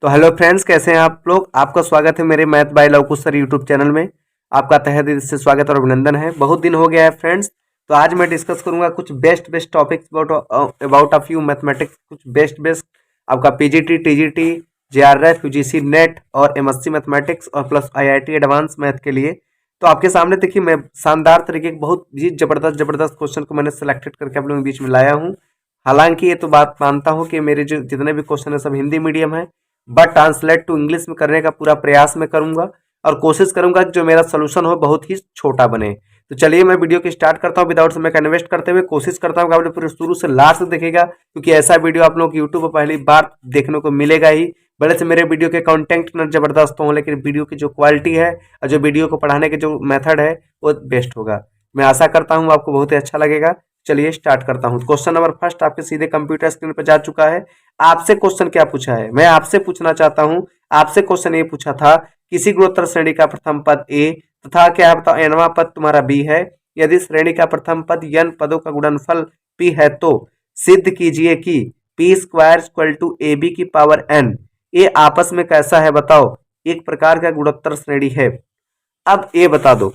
तो hello friends, कैसे हैं आप लोग। आपका स्वागत है मेरे math bye Lavkush sir YouTube channel में। आपका तहे दिल से स्वागत और अभिनंदन है। बहुत दिन हो गया है फ्रेंड्स, तो आज मैं डिस्कस करूंगा कुछ best topics about of you mathematics. कुछ बेस्ट आपका PGT, TGT, JRF, UGC net और एमएससी मैथमेटिक्स और प्लस आईआईटी एडवांस मैथ के लिए। तो आपके सामने देखिए, मैं शानदार तरीके के बहुत ही जबरदस्त क्वेश्चन को मैंने सेलेक्टेड करके आप लोगों के बीच में लाया हूँ। हालांकि ये तो बात मानता हूँ कि मेरे जो जितने भी क्वेश्चन है सब हिंदी मीडियम है, बट ट्रांसलेट टू इंग्लिश में करने का पूरा प्रयास मैं करूंगा और कोशिश करूंगा कि जो मेरा सोल्यूशन हो बहुत ही छोटा बने। तो चलिए मैं वीडियो की स्टार्ट करता हूं विदाउट समय का इन्वेस्ट करते हुए। कोशिश करता हूं कि आप लोग पूरे शुरू से लास्ट तक देखेगा, क्योंकि ऐसा वीडियो आप लोग को यूट्यूब पर पहली बार देखने को मिलेगा ही। भले से मेरे वीडियो के कंटेंट न जबरदस्त हो, लेकिन वीडियो की जो क्वालिटी है और जो वीडियो को पढ़ाने के जो मेथड है वो बेस्ट होगा। मैं आशा करता हूँ आपको बहुत ही अच्छा लगेगा। चलिए स्टार्ट करता हूँ। क्वेश्चन नंबर फर्स्ट आपके सीधे कंप्यूटर स्क्रीन पर जा चुका है। आपसे क्वेश्चन क्या पूछा है, मैं आपसे पूछना चाहता हूं। आपसे क्वेश्चन ये पूछा था, किसी गुणोत्तर श्रेणी का प्रथम पद ए तथा क्या बताओ एनवा पद तुम्हारा बी है। यदि श्रेणी का प्रथम पद n पदों का गुणनफल p है तो सिद्ध कीजिए कि p square equal to A B की पावर n ये आपस में कैसा है बताओ, एक प्रकार का गुणोत्तर श्रेणी है। अब ये बता दो,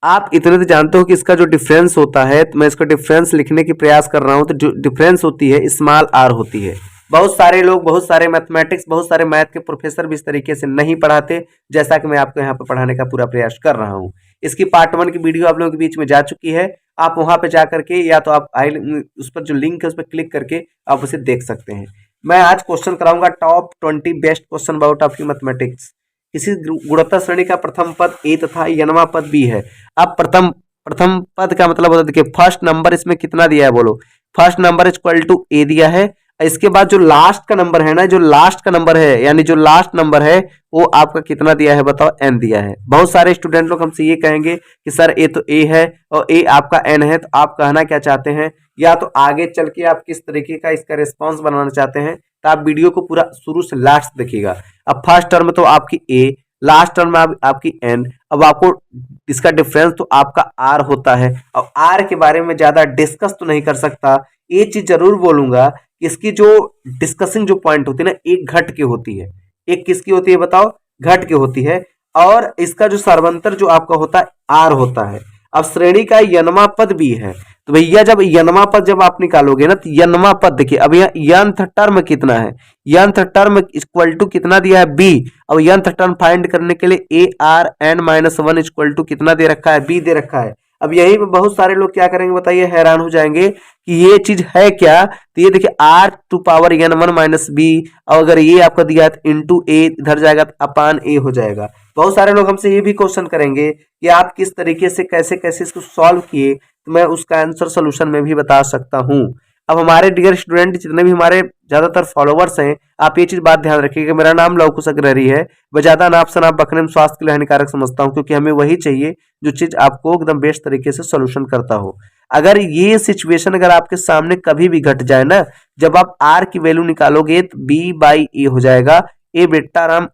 आप इतने तो जानते हो कि इसका जो डिफरेंस होता है, तो मैं इसका डिफरेंस लिखने की प्रयास कर रहा हूं। तो जो डिफरेंस होती है स्मॉल आर होती है। बहुत सारे लोग, बहुत सारे मैथमेटिक्स, बहुत सारे मैथ के प्रोफेसर भी इस तरीके से नहीं पढ़ाते, जैसा कि मैं आपको यहाँ पर पढ़ाने का पूरा प्रयास कर रहा हूँ। इसकी पार्ट 1 की वीडियो आप लोगों के बीच में जा चुकी है। आप वहां पर जाकर के या तो आप उस पर जो लिंक है उस पर क्लिक करके आप उसे देख सकते हैं। मैं आज क्वेश्चन कराऊंगा top 20 best question about of you mathematics. किसी गुणोत्तर श्रेणी का प्रथम पद ए तथा यनवा पद बी है। अब प्रथम पद का मतलब होता है, देखिए फर्स्ट नंबर इसमें कितना दिया है बोलो। First number equal to a दिया है। इसके बाद जो लास्ट का नंबर है ना, जो लास्ट का नंबर है यानी जो लास्ट नंबर है वो आपका कितना दिया है बताओ, एन दिया है। बहुत सारे स्टूडेंट लोग हमसे ये कहेंगे कि सर ए तो ए है और ए आपका एन है, तो आप कहना क्या चाहते हैं, या तो आगे चल के आप किस तरीके का इसका रिस्पॉन्स बनाना चाहते हैं। तो आप वीडियो को पूरा शुरू से लास्ट देखिएगा। अब फर्स्ट टर्म तो आपकी ए, लास्ट टर्म में आपकी एन। अब आपको इसका डिफरेंस तो आपका आर होता है। अब आर के बारे में ज्यादा डिस्कस तो नहीं कर सकता, ये चीज जरूर बोलूंगा कि इसकी जो डिस्कसिंग जो पॉइंट होती है ना, एक घट के होती है, एक किसकी होती है बताओ, घट के होती है। और इसका जो सर्वंतर जो आपका होता है आर होता है। अब श्रेणी का यनमा पद भी है, तो भैया जब यनमा पद जब आप निकालोगे ना, तो यनमा पद देखिए, अब यहाँ यंथ टर्म कितना है, यंथ टर्म इक्वल टू कितना दिया है बी। अब यंथ टर्म फाइंड करने के लिए A R N minus 1 equal to कितना दे रखा है, बी दे रखा है। अब यही पे बहुत सारे लोग क्या करेंगे बताइए, हैरान हो जाएंगे कि ये चीज है क्या। तो ये देखिए R to power N 1 minus B, और अगर ये आपका दिया है तो इंटू ए इधर जाएगा तो अपान ए हो जाएगा। बहुत सारे लोग हमसे ये भी क्वेश्चन करेंगे कि आप किस तरीके से कैसे कैसे इसको सॉल्व किए, तो मैं उसका आंसर सोल्यूशन में भी बता सकता हूं। अब हमारे डियर स्टूडेंट, जितने भी हमारे ज्यादातर फॉलोवर्स हैं, आप ये चीज बात ध्यान रखिएगा, मेरा नाम लवकुश अग्रहरी है। मैं ज्यादा नाप शनाप बकने में स्वास्थ्य के लिए हानिकारक समझता हूं, क्योंकि हमें वही चाहिए जो चीज आपको एकदम बेस्ट तरीके से सोल्यूशन करता हो। अगर ये सिचुएशन अगर आपके सामने कभी भी घट जाए ना, जब आप आर की वैल्यू निकालोगे तो बी बाई ए हो जाएगा, ए बेटा राम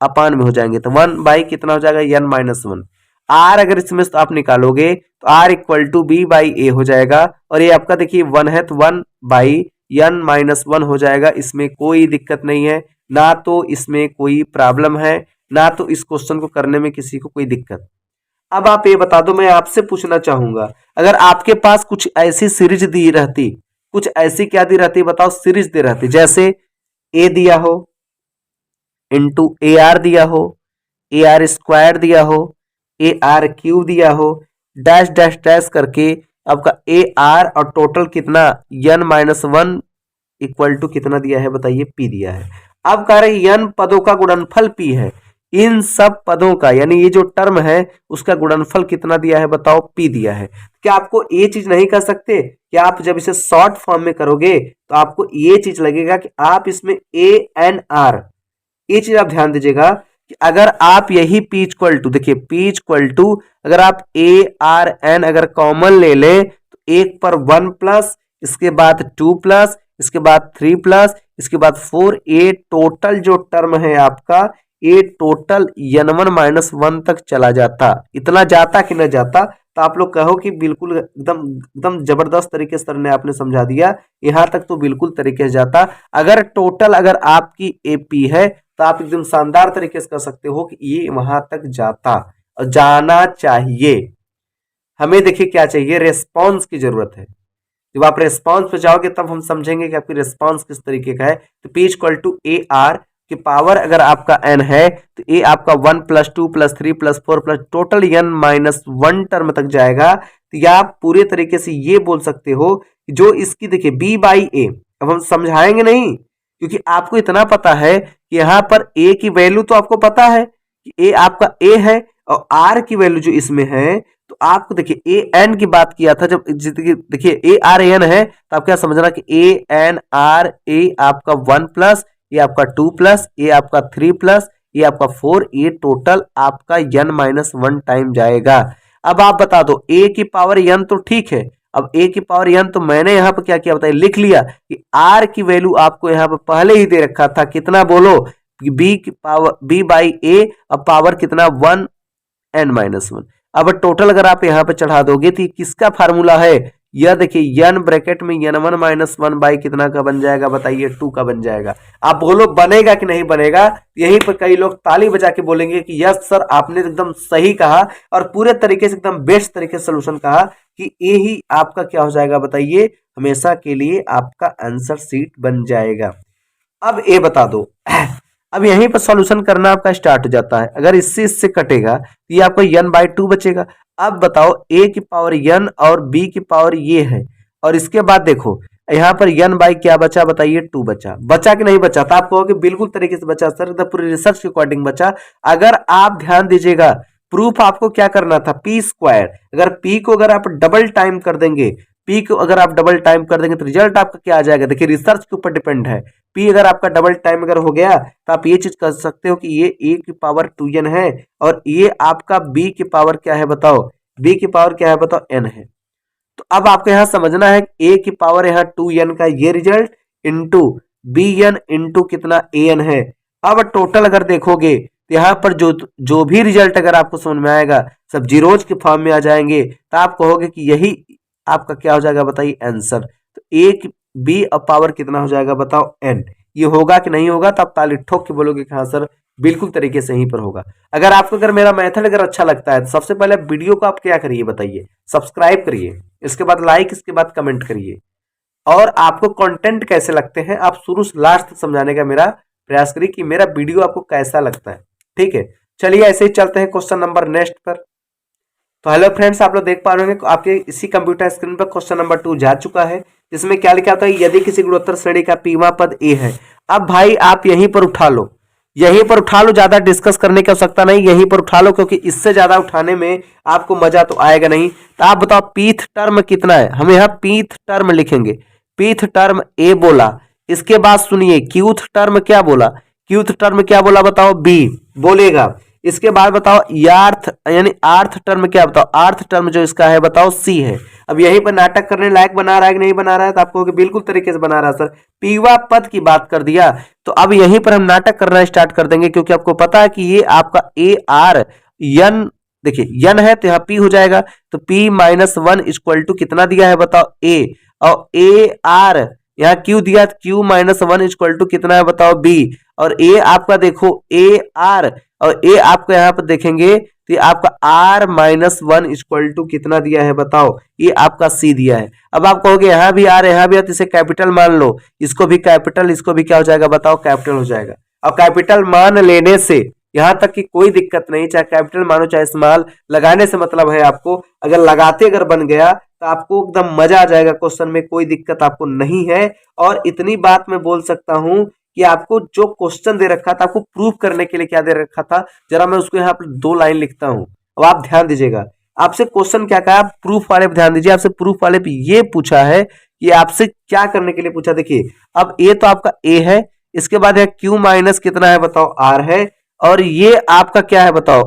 अपान में हो जाएंगे, तो 1 बाई कितना हो जाएगा, एन माइनस 1। आर अगर इसमें तो आप निकालोगे तो are equal to b by a हो जाएगा, और ये आपका देखिए 1 है तो 1 बाई एन माइनस 1 हो जाएगा। इसमें कोई दिक्कत नहीं है, ना तो इसमें कोई प्रॉब्लम है, ना तो इस क्वेश्चन को करने में किसी को कोई दिक्कत। अब आप ये बता दो, मैं आपसे पूछना चाहूंगा, अगर आपके पास कुछ ऐसी सीरीज दी रहती, कुछ ऐसी क्या दी रहती बताओ, सीरीज दी रहती, जैसे ए दिया हो इंटू ए आर दिया हो, ए आर स्क्वायर दिया हो, ए आर क्यूब दिया हो, डैश डैश डैश करके आपका ए आर और टोटल कितना एन माइनस 1 इक्वल टू कितना दिया है बताइए, पी दिया है। अब कह रहे एन पदों का गुणनफल पी है, इन सब पदों का यानी ये जो टर्म है उसका गुणनफल कितना दिया है बताओ, पी दिया है। क्या आपको ये चीज नहीं कर सकते कि आप जब इसे शॉर्ट फॉर्म में करोगे तो आपको ये चीज लगेगा कि आप इसमें ए एन आर, ये चीज आप ध्यान दीजिएगा कि अगर आप यही पी इक्वल टू, देखिए पी इक्वल टू अगर आप ए आर एन अगर कॉमन ले ले तो एक पर 1 प्लस, इसके बाद 2 प्लस, इसके बाद 3 प्लस, इसके बाद 4, ए टोटल जो टर्म है आपका, ए टोटल n1 माइनस 1 तक चला जाता। इतना जाता कि न जाता, तो आप लोग कहो कि बिल्कुल एकदम एकदम जबरदस्त तरीके से सर ने आपने समझा दिया, यहाँ तक तो बिल्कुल तरीके से जाता। अगर टोटल अगर आपकी एपी है तो आप एकदम शानदार तरीके से कर सकते हो कि ये वहां तक जाता और जाना चाहिए। हमें देखिए क्या चाहिए, रेस्पॉन्स की जरूरत है। जब आप रेस्पॉन्स पे जाओगे तब हम समझेंगे कि आपकी रेस्पॉन्स किस तरीके का है। तो P equal to A R की पावर अगर आपका एन है तो ए आपका 1+2+3+4 टोटल एन माइनस 1 टर्म तक जाएगा। तो या आप पूरे तरीके से ये बोल सकते हो कि जो इसकी देखिए बी बाई ए, अब हम समझाएंगे नहीं क्योंकि आपको इतना पता है कि यहाँ पर ए की वैल्यू तो आपको पता है कि ए आपका ए है और आर की वैल्यू जो इसमें है, तो आपको देखिए ए एन की बात किया था जब देखिए ए आर एन है तो आप क्या समझना कि ए एन आर, ए आपका 1+, ये आपका 2+, ये आपका 3+, ये आपका 4, ये टोटल आपका n-1 टाइम जाएगा। अब आप बता दो ए की पावर n तो ठीक है, अब ए की पावर n तो मैंने यहाँ पर क्या किया बताइए, लिख लिया कि आर की वैल्यू आपको यहाँ पर पहले ही दे रखा था, कितना बोलो, बी की पावर बी बाई ए, अब पावर कितना 1n-1। अब टोटल अगर आप यहाँ पे चढ़ा दोगे तो किसका फार्मूला है, यह देखिए n ब्रैकेट में n1-1 बाई कितना का बन जाएगा बताइए, 2 का बन जाएगा। आप बोलो बनेगा कि नहीं बनेगा, यहीं पर कई लोग ताली बजा के बोलेंगे कि यस सर आपने एकदम सही कहा और पूरे तरीके से एकदम बेस्ट तरीके से सोल्यूशन कहा कि ये ही आपका क्या हो जाएगा बताइए, हमेशा के लिए आपका आंसर सीट बन जाएगा। अब ये बता दो अब यहीं पर सॉल्यूशन करना आपका स्टार्ट हो जाता है। अगर इससे कटेगा तो ये आपको n/2 बचेगा। अब बताओ a की पावर n और b की पावर ये है, और इसके बाद देखो यहाँ पर n बाई क्या बचा बताइए, 2 बचा कि नहीं बचा, तो आप कहोगे बिल्कुल तरीके से बचा सर, एकदम पूरी रिसर्च के अकॉर्डिंग बचा। अगर आप ध्यान दीजिएगा प्रूफ आपको क्या करना था, p², अगर p को अगर आप डबल टाइम कर देंगे, पी को अगर आप डबल टाइम कर देंगे तो रिजल्ट आपका क्या आ जाएगा, देखिए रिसर्च के ऊपर डिपेंड है। पी अगर आपका डबल टाइम अगर हो गया तो आप ये चीज कर सकते हो कि ये ए की पावर 2n है और ये आपका बी की पावर क्या है बताओ, बी की पावर क्या है बताओ, n है। तो अब आपको यहाँ समझना है ए की पावर यहाँ 2n का ये रिजल्ट इंटू bn इंटू कितना an है। अब टोटल अगर देखोगे तो यहाँ पर जो भी रिजल्ट अगर आपको समझ में आएगा सब जीरोज के फॉर्म में आ जाएंगे, तो आप कहोगे कि यही आपका क्या हो जाएगा बताइए आंसर। तो एक बी और पावर कितना हो जाएगा बताओ, n। ये होगा कि नहीं होगा, तो आप ताली ठोक के बोलोगे कि हाँ सर बिल्कुल तरीके से यहीं पर होगा। अगर आपको अगर मेरा मेथड अगर अच्छा लगता है तो सबसे पहले वीडियो को आप क्या करिए बताइए, सब्सक्राइब करिए, इसके बाद लाइक, इसके बाद कमेंट करिए। और आपको कंटेंट कैसे लगते हैं आप शुरू से लास्ट तक समझाने का मेरा प्रयास करिए कि मेरा वीडियो आपको कैसा लगता है। ठीक है, चलिए ऐसे ही चलते हैं क्वेश्चन नंबर नेक्स्ट पर। तो हेलो फ्रेंड्स, आप लोग देख पा रहे होंगे आपके इसी कंप्यूटर स्क्रीन पर क्वेश्चन नंबर 2 जा चुका है, जिसमें क्या लिखा होता है, यदि किसी गुणोत्तर श्रेणी का पीवा पद ए है। अब भाई आप यहीं पर उठा लो, यहीं पर उठा लो, ज्यादा डिस्कस करने की आवश्यकता नहीं, यहीं पर उठा लो क्योंकि इससे ज्यादा उठाने में आपको मजा तो आएगा नहीं। तो आप बताओ पीथ टर्म कितना है, हम यहाँ पीथ टर्म लिखेंगे, पीथ टर्म ए बोला, इसके बाद सुनिए क्यूथ टर्म क्या बोला, क्यूथ टर्म क्या बोला बताओ, बी बोलेगा। इसके बाद बताओ यार्थ यानी आर्थ टर्म क्या बताओ, आर्थ टर्म जो इसका है बताओ सी है। अब यहीं पर नाटक करने लायक बना रहा है कि नहीं बना रहा है, तो आपको बिल्कुल तरीके से बना रहा है सर, पीवा पद की बात कर दिया। तो अब यहीं पर हम नाटक करना स्टार्ट कर देंगे क्योंकि आपको पता है कि ये आपका ए आर एन, देखिए एन है तो यहाँ पी हो जाएगा, तो p-1 इक्वल टू कितना दिया है बताओ ए, और ए आर यहाँ क्यू दिया, q-1 इक्वल टू कितना है बताओ बी, और ए आपका देखो ए आर, और ए आपको यहाँ पर देखेंगे तो ये आपका r-1 इक्वल टू कितना दिया है बताओ, ये आपका सी दिया है। अब आप कहोगे यहाँ भी आर यहाँ भी है तो इसे कैपिटल मान लो, इसको भी कैपिटल, इसको भी क्या हो जाएगा बताओ कैपिटल हो जाएगा। अब कैपिटल मान लेने से यहाँ तक कि कोई दिक्कत नहीं, चाहे कैपिटल मानो चाहे स्मॉल, लगाने से मतलब है आपको, अगर लगाते अगर बन गया तो आपको एकदम मजा आ जाएगा क्वेश्चन में, कोई दिक्कत आपको नहीं है। और इतनी बात मैं बोल सकता हूं कि आपको जो क्वेश्चन दे रखा था आपको प्रूफ करने के लिए क्या दे रखा था, जरा मैं उसको यहाँ पर 2 लाइन लिखता हूं। अब आप ध्यान दीजिएगा, आपसे क्वेश्चन क्या कहा, आप प्रूफ वाले पे ध्यान दीजिए। आपसे प्रूफ वाले पे ये पूछा है कि आपसे क्या करने के लिए पूछा, देखिए अब ए तो आपका ए है, इसके बाद है क्यू माइनस कितना है बताओ आर है, और ये आपका क्या है बताओ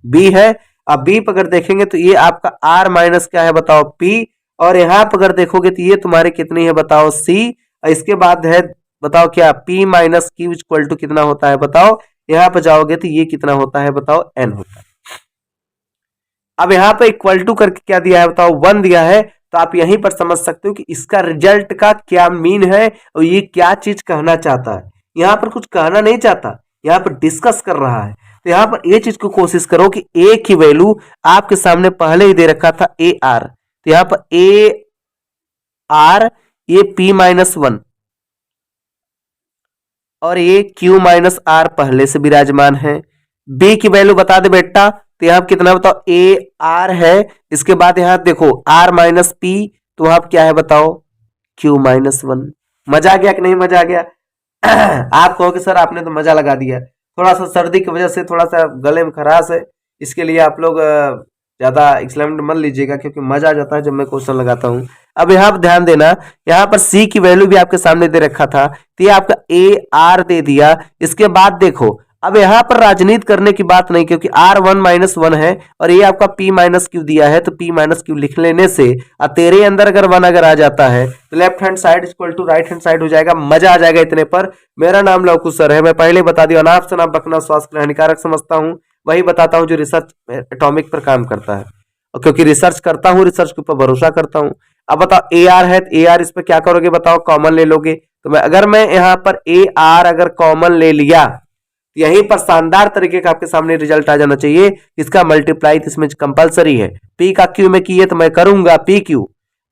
बी है। अब बी पर अगर देखेंगे तो ये आपका आर माइनस क्या है बताओ पी, और यहाँ पर अगर देखोगे तो ये तुम्हारे कितनी है बताओ सी, और इसके बाद है बताओ क्या p-q इक्वल टू कितना होता है बताओ, यहाँ पर जाओगे तो ये कितना होता है बताओ n होता है। अब यहाँ पे इक्वल टू करके क्या दिया है बताओ, 1 दिया है। तो आप यहीं पर समझ सकते हो कि इसका रिजल्ट का क्या मीन है और ये क्या चीज कहना चाहता है। यहाँ पर कुछ कहना नहीं चाहता, यहाँ पर डिस्कस कर रहा है। तो यहाँ पर ये चीज को कोशिश करो कि ए की वैल्यू आपके सामने पहले ही दे रखा था ए आर, तो यहाँ पर ए आर ये पी माइनस 1 और ये क्यू माइनस आर पहले से विराजमान है। बी की वैल्यू बता दे बेटा, तो यहाँ कितना बताओ, ए आर है। इसके बाद यहाँ देखो आर माइनस पी, तो वहां क्या है बताओ, क्यू माइनस 1। मजा आ गया कि नहीं मजा आ गया? आप कहोगे सर आपने तो मजा लगा दिया। थोड़ा सा सर्दी की वजह से थोड़ा सा गले में खराश है, इसके लिए आप लोग ज्यादा एक्सलेंट मत लीजिएगा, क्योंकि मजा आ जाता है जब मैं क्वेश्चन लगाता हूँ। अब यहाँ पर ध्यान देना, यहाँ पर सी की वैल्यू भी आपके सामने दे रखा था, तो ये आपका ए आर दे दिया। इसके बाद देखो अब यहाँ पर राजनीति करने की बात नहीं, क्योंकि आर 1 माइनस 1 है और ये आपका पी माइनस क्यू दिया है, तो पी माइनस क्यू लिख लेने से तेरे अंदर अगर 1 अगर आ जाता है तो left hand side equal to right hand side हो जाएगा। मजा आ जाएगा इतने पर। मेरा नाम लवकुश सर है, मैं पहले बता दिया, अनाप शनाप बकना स्वास्थ्य के लिए हानिकारक समझता हूँ। वही बताता हूँ जो रिसर्च एटॉमिक पर काम करता है, और क्योंकि रिसर्च करता हूँ, रिसर्च के ऊपर भरोसा करता हूँ। अब बताओ ए आर है, तो ए आर इस पर क्या करोगे बताओ, कॉमन ले लोगे। तो अगर मैं यहाँ पर ए आर अगर कॉमन ले लिया, यहीं पर शानदार तरीके का आपके सामने रिजल्ट आ जाना चाहिए। इसका मल्टीप्लाई इसमें कंपलसरी है। पी का क्यू में किए तो मैं करूंगा पी क्यू,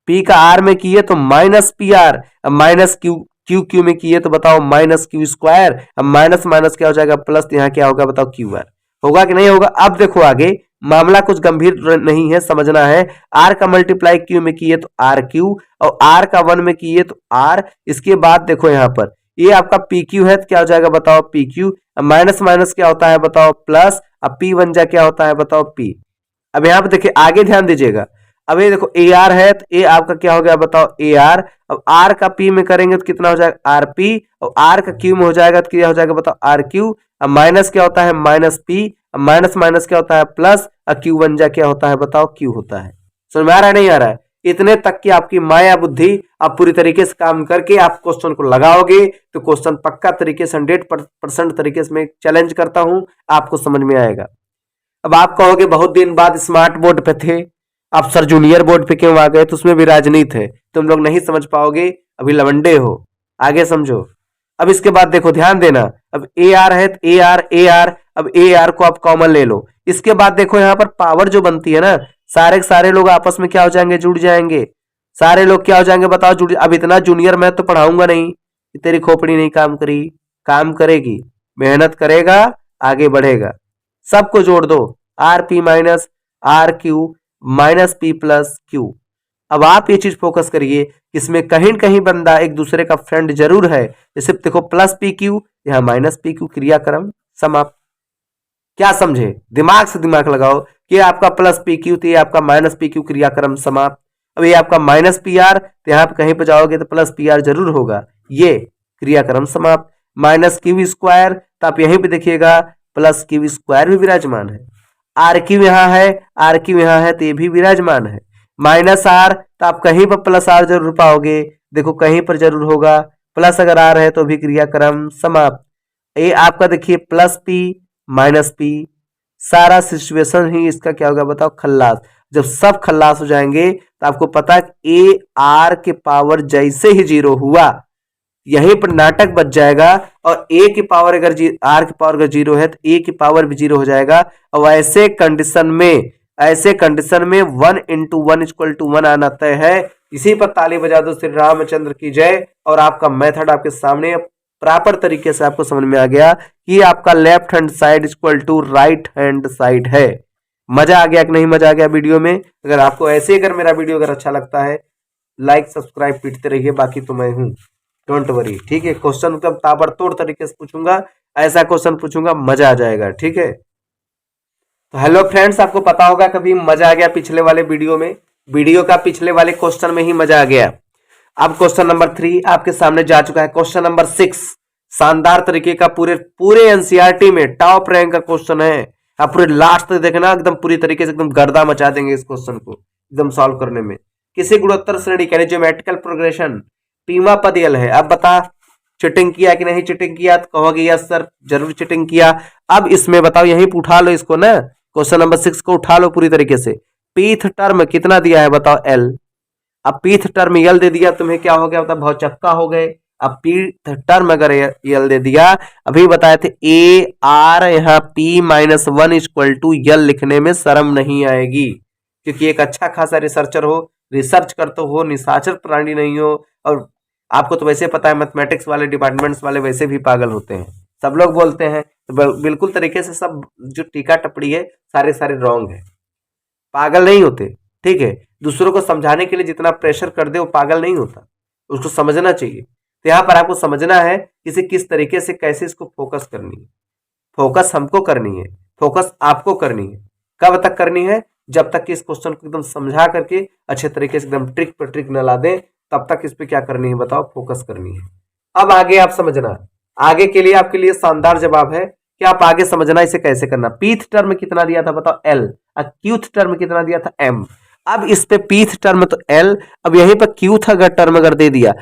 पी का आर में किए तो minus P R, minus Q Q Q में किए तो बताओ माइनस क्यू स्क्वायर, अब माइनस माइनस क्या हो जाएगा प्लस, यहाँ क्या होगा बताओ क्यू आर। होगा कि नहीं होगा? अब देखो आगे मामला कुछ गंभीर नहीं है, समझना है। आर का मल्टीप्लाई क्यू में किए तो आर क्यू, और आर का 1 में किए तो आर। इसके बाद देखो यहाँ पर ये आपका पी क्यू है, तो क्या हो जाएगा बताओ पी क्यू, माइनस माइनस क्या होता है बताओ प्लस, अब पी बन जा क्या होता है बताओ पी। अब यहाँ पे देखिए आगे ध्यान दीजिएगा, अब ये देखो ए आर है, तो ए आपका क्या हो गया बताओ ए आर। अब आर का पी में करेंगे तो कितना हो जाएगा आर पी, और आर का क्यू में हो जाएगा तो क्या हो जाएगा बताओ आर क्यू। अब माइनस क्या होता है माइनस पी, अब माइनस माइनस क्या होता है प्लस, और क्यू बन जा क्या होता है बताओ क्यू होता है। समझ में आ रहा है नहीं आ रहा है? इतने तक की आपकी माया बुद्धि आप पूरी तरीके से काम करके आप क्वेश्चन को लगाओगे तो क्वेश्चन पक्का तरीके से 100% तरीके से मैं चैलेंज करता हूं, आपको समझ में आएगा। अब आप कहोगे बहुत दिन बाद स्मार्ट बोर्ड पे थे, आप सर जूनियर बोर्ड पे क्यों आ गए? तो उसमें भी राजनीति है, तुम लोग नहीं समझ पाओगे, अभी लवंडे हो, आगे समझो। अब इसके बाद देखो ध्यान देना, अब ए आर है तो ए आर ए आर, अब ए आर को आप कॉमन ले लो। इसके बाद देखो यहाँ पर पावर जो बनती है ना, सारे के सारे लोग आपस में क्या हो जाएंगे जुड़ जाएंगे, सारे लोग क्या हो जाएंगे बताओ जुड़। अब इतना जूनियर मैं तो पढ़ाऊंगा नहीं, तेरी खोपड़ी नहीं काम करी, काम करेगी, मेहनत करेगा आगे बढ़ेगा। सबको जोड़ दो, R P minus R Q minus P plus Q. अब आप ये चीज फोकस करिए, इसमें कहीं कहीं बंदा एक दूसरे का फ्रेंड जरूर है। जैसे देखो प्लस पी क्यू, यहाँ माइनस पी क्यू, क्रियाक्रम समाप्त। क्या समझे? दिमाग से दिमाग लगाओ कि आपका प्लस पी क्यू, तो ये आपका माइनस पी क्यू, क्रियाक्रम समाप्त। अब ये आपका माइनस पी आर, तो यहाँ पे कहीं पे जाओगे तो प्लस पी आर जरूर होगा, ये क्रियाक्रम समाप्त। माइनस क्यू स्क्वायर, तो आप यहीं पे देखिएगा प्लस क्यू स्क्वायर भी विराजमान है। आर क्यू यहाँ है, आर क्यू यहाँ है, तो ये भी विराजमान है। माइनस आर, तो आप कहीं पर प्लस आर जरूर पाओगे, देखो कहीं पर जरूर होगा प्लस, अगर आर है तो भी क्रियाक्रम समाप्त। ये आपका देखिए प्लस पी माइनस पी, सारा सिचुएशन ही इसका क्या होगा बताओ खल्लास। जब सब खल्लास हो जाएंगे तो आपको पता है ए आर के पावर जैसे ही 0 हुआ, यहीं पर नाटक बच जाएगा। और ए की पावर अगर आर की पावर अगर 0 है तो ए की पावर भी 0 हो जाएगा। और ऐसे कंडीशन में 1 इंटू 1 इक्वल टू 1 आना तय है। इसी पर ताली बजा दो श्री रामचंद्र की जय। और आपका मेथड आपके सामने प्रॉपर तरीके से आपको समझ में आ गया कि आपका left hand side equal to right hand side है। मजा आ गया कि नहीं मजा आ गया वीडियो में? अगर आपको ऐसे अगर मेरा वीडियो अगर अच्छा लगता है, लाइक सब्सक्राइब पीटते रहिए, बाकी तो मैं हूं, डोंट वरी, ठीक है। क्वेश्चन का ताबड़तोड़ तरीके से पूछूंगा, ऐसा क्वेश्चन पूछूंगा मजा आ जाएगा, ठीक है। तो हेलो फ्रेंड्स, आपको पता होगा कभी मजा आ गया पिछले वाले वीडियो का पिछले वाले क्वेश्चन में ही मजा आ गया। अब क्वेश्चन नंबर 3 आपके सामने जा चुका है। क्वेश्चन नंबर 6 शानदार तरीके का पूरे एनसीईआरटी में टॉप रैंक का क्वेश्चन है। आप पूरे लास्ट तक देखना, एकदम पूरी तरीके से एकदम गर्दा मचा देंगे इस क्वेश्चन को एकदम सॉल्व करने में। किसी गुणोत्तर श्रेणी यानी ज्योमेट्रिकल प्रोग्रेशन पीमा पद यल है। अब बता चिटिंग किया कि नहीं चिटिंग किया? तो कहोगे यस सर जरूर चिटिंग किया। अब इसमें बताओ, यहीं पे उठा लो इसको ना, क्वेश्चन नंबर 6 को उठा लो पूरी तरीके से। पीथ टर्म कितना दिया है बताओ एल। अब पीथ टर्म यल दे दिया तुम्हें, क्या हो गया बताओ, भौचक्का हो गए। अब पीथ टर्म अगर यल दे दिया, अभी बताए थे ए आर, यहाँ p minus one equal to यल लिखने में शर्म नहीं आएगी, क्योंकि एक अच्छा खासा रिसर्चर हो, रिसर्च करते हो, निशाचर प्राणी नहीं हो। और आपको तो वैसे पता है मैथमेटिक्स वाले डिपार्टमेंट्स वाले वैसे भी पागल होते हैं, सब लोग बोलते हैं, तो बिल्कुल तरीके से सब जो टीका टपड़ी है सारे सारे रॉन्ग है, पागल नहीं होते। ठीक है, दूसरों को समझाने के लिए जितना प्रेशर कर दे वो पागल नहीं होता, उसको समझना चाहिए। तो यहाँ पर आपको समझना है इसे किस तरीके से कैसे इसको फोकस करनी है। फोकस हमको करनी है, फोकस आपको करनी है। कब तक करनी है? जब तक कि इस क्वेश्चन को एकदम समझा करके अच्छे तरीके से एकदम ट्रिक पर ट्रिक न ला दें, तब तक इस पे क्या करनी है बताओ, फोकस करनी है। अब आगे आप समझना, आगे के लिए आपके लिए शानदार जवाब है कि आप आगे समझना इसे कैसे करना। पीथ टर्म कितना दिया था बताओ एल, क्यूथ टर्म कितना दिया था एम। अब इस पे पीथ टर्म तो एल, अब यहीं पर क्यूथ अगर टर्म अगर दे दिया,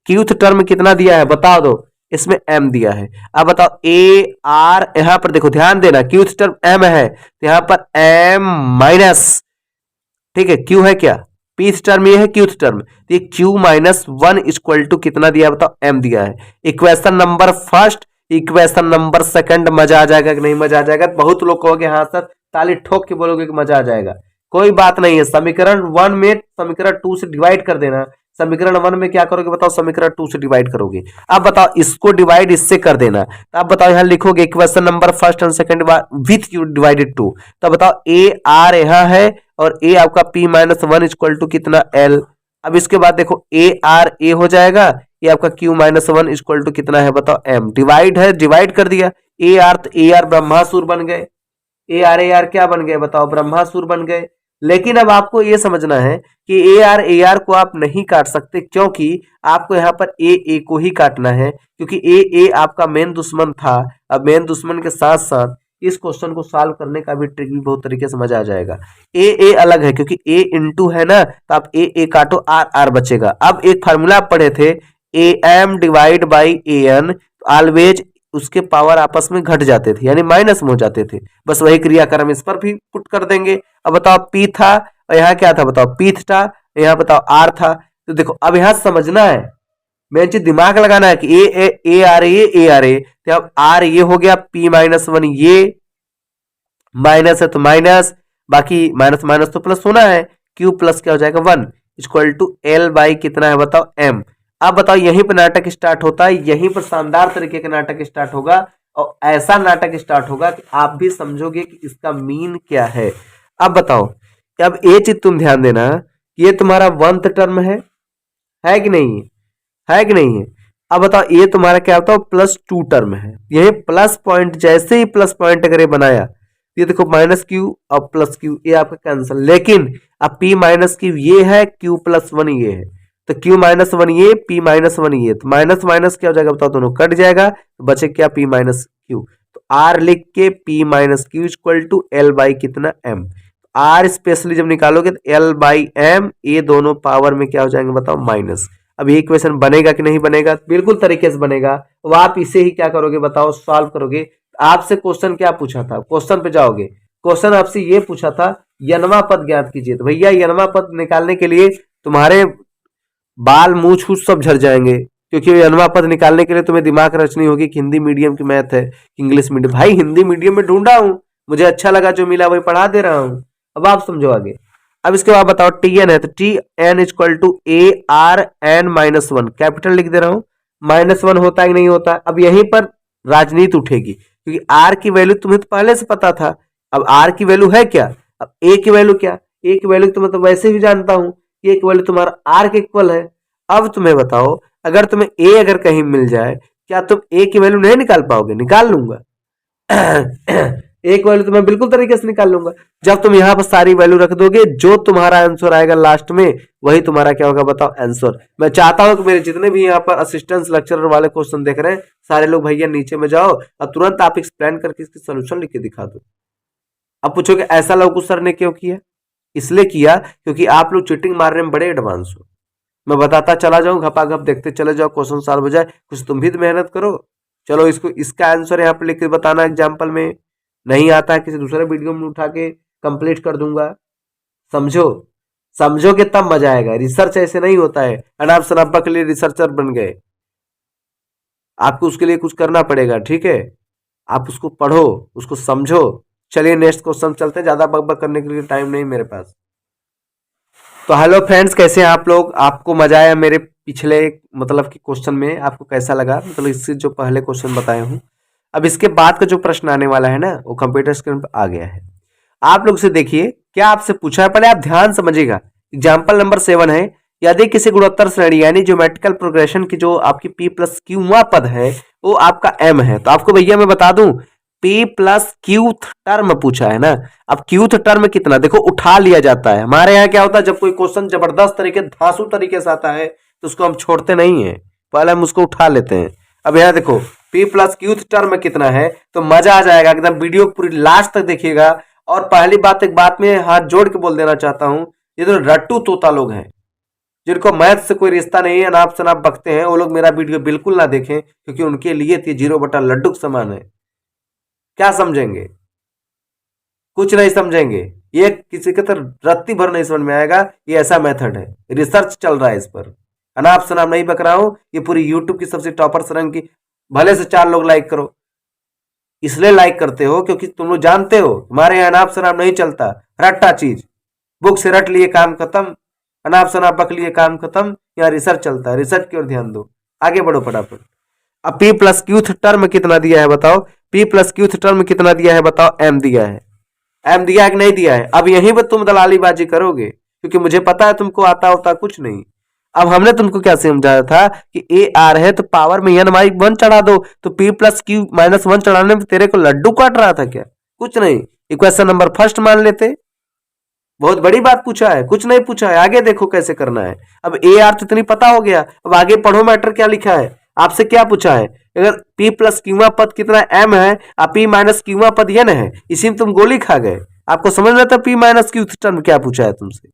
क्यूथ टर्म कितना दिया है बताओ दो, इसमें एम दिया है। अब बताओ ए आर, यहां पर देखो ध्यान देना, क्यूथ टर्म एम है तो यहां पर एम माइनस, ठीक है, क्यू है क्या, पीथ टर्म ये है क्यूथ टर्म, तो ये Q minus one equal to कितना दिया है बताओ, एम दिया है। Equation number first, equation number second, मजा आ जाएगा कि नहीं मजा आ जाएगा? बहुत लोग कहोगे हाँ सर, ताली ठोक के बोलोगे कि मजा आ जाएगा। कोई बात नहीं है, समीकरण 1 में समीकरण 2 से डिवाइड कर देना, समीकरण 1 में क्या करोगे बताओ, समीकरण 2 से डिवाइड करोगे। अब बताओ इसको डिवाइड इससे कर देना, तो अब बताओ यहां लिखोगे equation number first and second with you divided 2, तो बताओ ए आर यहां है और ए आपका P minus one equal to कितना एल। अब इसके बाद देखो ए आर ए हो जाएगा, ये आपका Q minus one equal to कितना है बताओ एम। डिवाइड है, डिवाइड कर दिया, ए आर तो ए आर ब्रह्मासुर बन गए, ए आर क्या बन गए बताओ, ब्रह्मासुर बन गए। लेकिन अब आपको यह समझना है कि ए आर को आप नहीं काट सकते, क्योंकि आपको यहाँ पर ए को ही काटना है, क्योंकि ए आपका मेन दुश्मन था। अब मेन दुश्मन के साथ साथ इस क्वेश्चन को सॉल्व करने का भी ट्रिक भी बहुत तरीके से मजा आ जाएगा। ए अलग है, क्योंकि ए इंटू है ना, तो आप ए काटो, आर बचेगा। अब एक फार्मूला आप पढ़े थे, A M divide by A N, always उसके पावर आपस में घट जाते थे, यानी माइनस में हो जाते थे। बस वही क्रियाक्रम इस पर भी पुट कर देंगे। अब बताओ पी था और यहाँ क्या था बताओ, पीथ था, यहाँ बताओ आर था। तो देखो अब यहाँ समझना है, मेन चीज दिमाग लगाना है कि ए आर ए, तो अब आर ये हो गया, पी माइनस वन ये माइनस है तो माइनस, बाकी माइनस माइनस तो प्लस होना है, क्यू प्लस क्या हो जाएगा one equal to L by कितना है बताओ एम। अब बताओ यहीं पर नाटक स्टार्ट होता है, यहीं पर शानदार तरीके का नाटक स्टार्ट होगा, और ऐसा नाटक स्टार्ट होगा कि आप भी समझोगे कि इसका मीन क्या है। अब बताओ, अब ये चीज तुम ध्यान देना, ये तुम्हारा वंथ टर्म है कि नहीं है कि नहीं है। अब बताओ ये तुम्हारा क्या होता है, प्लस टू टर्म है, यही प्लस पॉइंट, जैसे ही प्लस पॉइंट अगर ये बनाया, ये देखो माइनस क्यू और प्लस क्यू, ये आपका कैंसिल। लेकिन अब पी माइनस क्यू ये है, क्यू प्लस वन ये है, तो क्यू माइनस वन ये, पी माइनस वन ये, तो माइनस माइनस क्या हो जाएगा बताओ, दोनों कट जाएगा, तो बचे क्या, पी माइनस क्यू। तो आर लिख के P minus Q equal to L by कितना एम। आर स्पेशली जब निकालोगे तो एल बाई एम, ये दोनों पावर में क्या हो जाएंगे बताओ माइनस। अब ये इक्वेशन बनेगा कि नहीं बनेगा, बिल्कुल तरीके से बनेगा। वो आप इसे ही क्या करोगे बताओ, सॉल्व करोगे। आपसे क्वेश्चन क्या पूछा था, क्वेश्चन पे जाओगे, क्वेश्चन आपसे ये पूछा था यनवा पद ज्ञात कीजिए। तो भैया यनवा पद निकालने के लिए तुम्हारे बाल मुंह छूछ सब झड़ जाएंगे, क्योंकि यनवा पद निकालने के लिए तुम्हें दिमाग रचनी होगी कि हिंदी मीडियम की मैथ है, इंग्लिश मीडियम। भाई हिंदी मीडियम में ढूंढा हूं, मुझे अच्छा लगा, जो मिला वही पढ़ा दे रहा हूं। अब आप समझो आगे। अब इसके बाद बताओ टी एन है, तो T N equal to A R N minus one, capital लिख दे रहा हूं, माइनस वन होता है कि नहीं होता। अब यहीं पर राजनीति उठेगी, क्योंकि आर की वैल्यू तुम्हें तो पहले से पता था। अब आर की वैल्यू है क्या, अब ए की वैल्यू क्या, ए की वैल्यू तो मैं तो वैसे भी जानता हूं, ए की वैल्यू तुम्हारा आर के इक्वल है। अब तुम्हें बताओ, अगर तुम्हें ए अगर कहीं मिल जाए, क्या तुम ए की वैल्यू नहीं निकाल पाओगे? निकाल लूंगा एक वैल्यू तो मैं बिल्कुल तरीके से निकाल लूंगा। जब तुम यहां पर सारी वैल्यू रख दोगे, जो तुम्हारा आंसर आएगा लास्ट में वही तुम्हारा क्या होगा बताओ आंसर। मैं चाहता हूं कि मेरे जितने भी यहाँ पर असिस्टेंट लेक्चरर वाले क्वेश्चन देख रहे हैं, सारे लोग भैया नीचे में जाओ और तुरंत आप एक्सप्लेन करके इसकी सोल्यूशन लिख के दिखा दो। अब पूछोगे ऐसा लवकुश सर ने क्यों किया? इसलिए किया क्योंकि आप लोग चीटिंग मारने में बड़े एडवांस हो। मैं बताता चला जाऊं, घपाघप देखते चले जाओ, क्वेश्चन सॉल्व हो जाए, कुछ तुम भी तो मेहनत करो। चलो इसको, इसका आंसर यहाँ पे लिख के बताना एग्जाम्पल में, नहीं आता है किसी दूसरे वीडियो में उठा के कंप्लीट कर दूंगा। समझो, समझोगे तब मजा आएगा। रिसर्च ऐसे नहीं होता है अनाप शनापा के लिए रिसर्चर बन गए। आपको उसके लिए कुछ करना पड़ेगा, ठीक है। आप उसको पढ़ो, उसको समझो। चलिए नेक्स्ट क्वेश्चन चलते हैं, ज्यादा बकबक करने के लिए टाइम नहीं मेरे पास। तो हेलो फ्रेंड्स, कैसे हैं आप लोग? आपको मजा आया मेरे पिछले मतलब कि क्वेश्चन में? आपको कैसा लगा? मतलब इससे जो पहले क्वेश्चन बताया हूं, अब इसके बाद का जो प्रश्न आने वाला है ना, वो कंप्यूटर स्क्रीन पर आ गया है। आप लोग से देखिए क्या आपसे पूछा है, पहले आप ध्यान समझिएगा। एग्जाम्पल नंबर 7 है, यदि किसी गुणोत्तर श्रेणी यानी ज्योमेट्रिकल प्रोग्रेशन की जो आपकी p प्लस क्यूवा पद है वो आपका m है, तो आपको भैया मैं बता दूं p प्लस क्यूथ टर्म पूछा है ना। अब क्यूथ टर्म कितना, देखो उठा लिया जाता है। हमारे यहाँ क्या होता है, जब कोई क्वेश्चन जबरदस्त तरीके धांसू तरीके से आता है तो उसको हम छोड़ते नहीं है, पहले हम उसको उठा लेते हैं। अब यहाँ देखो p प्लस क्यूथ टर्म कितना है, तो मजा आ जाएगा एकदम। वीडियो पूरी लास्ट तक देखिएगा। और पहली बात, एक बात में हाथ जोड़ के बोल देना चाहता हूं, ये तो रट्टू तोता लोग हैं जिनको मैथ से कोई रिश्ता नहीं है, अनाप शनाप बकते हैं, वो लोग मेरा वीडियो बिल्कुल ना देखें, क्योंकि उनके लिए तो 0/लड्डू के समान है। क्या समझेंगे? कुछ नहीं समझेंगे। ये किसी के तो रत्ती भर नहीं समझ में आएगा। ये ऐसा मेथड है, रिसर्च चल रहा है इस पर। अनाप शनाप नहीं बक रहा हूं, ये पूरी यूट्यूब की सबसे टॉपर रंग की। भले से 4 लोग लाइक करो, इसलिए लाइक करते हो क्योंकि तुम लोग जानते हो हमारे यहाँ अनाप शनाप नहीं चलता। रट्टा चीज, बुक से रट लिए काम खत्म, अनाप शनाप बक लिए काम खत्म। यहाँ रिसर्च चलता है, रिसर्च की ओर ध्यान दो। आगे बढ़ो फटाफट। अब p प्लस क्यूथ टर्म कितना दिया है बताओ? p प्लस क्यूथ टर्म कितना दिया है बताओ? m दिया है। m दिया है कि नहीं दिया है? अब यहीं पर तुम दलालीबाजी करोगे, क्योंकि मुझे पता है तुमको आता होता कुछ नहीं। अब हमने तुमको क्या समझाया था कि ए आर है तो पावर में n माइक 1 चढ़ा दो, तो p प्लस क्यू माइनस 1 चढ़ाने में तेरे को लड्डू काट रहा था क्या? कुछ नहीं। इक्वेशन नंबर फर्स्ट मान लेते। बहुत बड़ी बात पूछा है, कुछ नहीं पूछा है। आगे देखो कैसे करना है। अब ए आर तो इतनी पता हो गया, अब आगे पढ़ो मैटर क्या लिखा है। आपसे क्या पूछा है, अगर p प्लस क्यूआ पद कितना m है और p माइनस क्यूआ पद n है, इसी में तुम गोली खा गए। आपको समझ में था p माइनस क्यू टर्म क्या पूछा है तुमसे?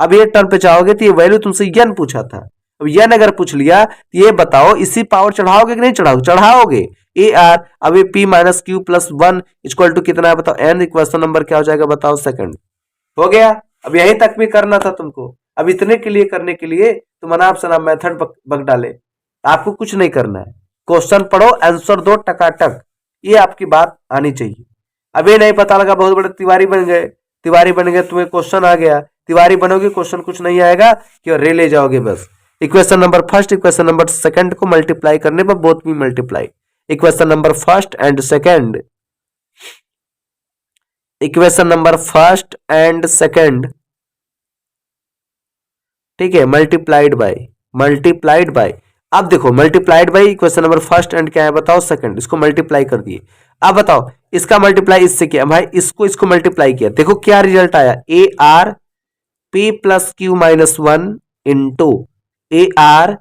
अब ये टर्म पे चाहोगे तो ये वैल्यू तुमसे n पूछा था। अब n अगर पूछ लिया तो ये बताओ इसी पावर चढ़ाओगे कि नहीं चढ़ाओगे? चढ़ाओगे। ए आर, अब ये p minus Q plus 1 equal to कितना है बताओ? n। क्वेश्चन नंबर क्या हो जाएगा बताओ? सेकंड। हो गया। अब यहीं तक भी करना था तुमको। अब इतने के लिए करने के लिए तुम अनाप शनाप मेथड बक डाले। आपको कुछ नहीं करना है, क्वेश्चन पढ़ो, आंसर दो टकाटक। ये आपकी बात आनी चाहिए। अब ये नहीं पता लगा बहुत बड़े तिवारी बन गए, तिवारी बन गए, तुम्हें क्वेश्चन आ गया, तिवारी बनोगे क्वेश्चन कुछ नहीं आएगा, कि रे ले जाओगे बस। Equation number first equation number second को मल्टीप्लाई करने पर बोथ भी multiply. Equation number first and second, equation number first and second, ठीक है, मल्टीप्लाइड बाय। अब देखो multiplied by equation number first and क्या है बताओ? सेकंड। इसको मल्टीप्लाई कर दिए। अब बताओ इसका मल्टीप्लाई इससे किया भाई, इसको मल्टीप्लाई किया, देखो क्या रिजल्ट आया? A r p plus Q minus 1 into a r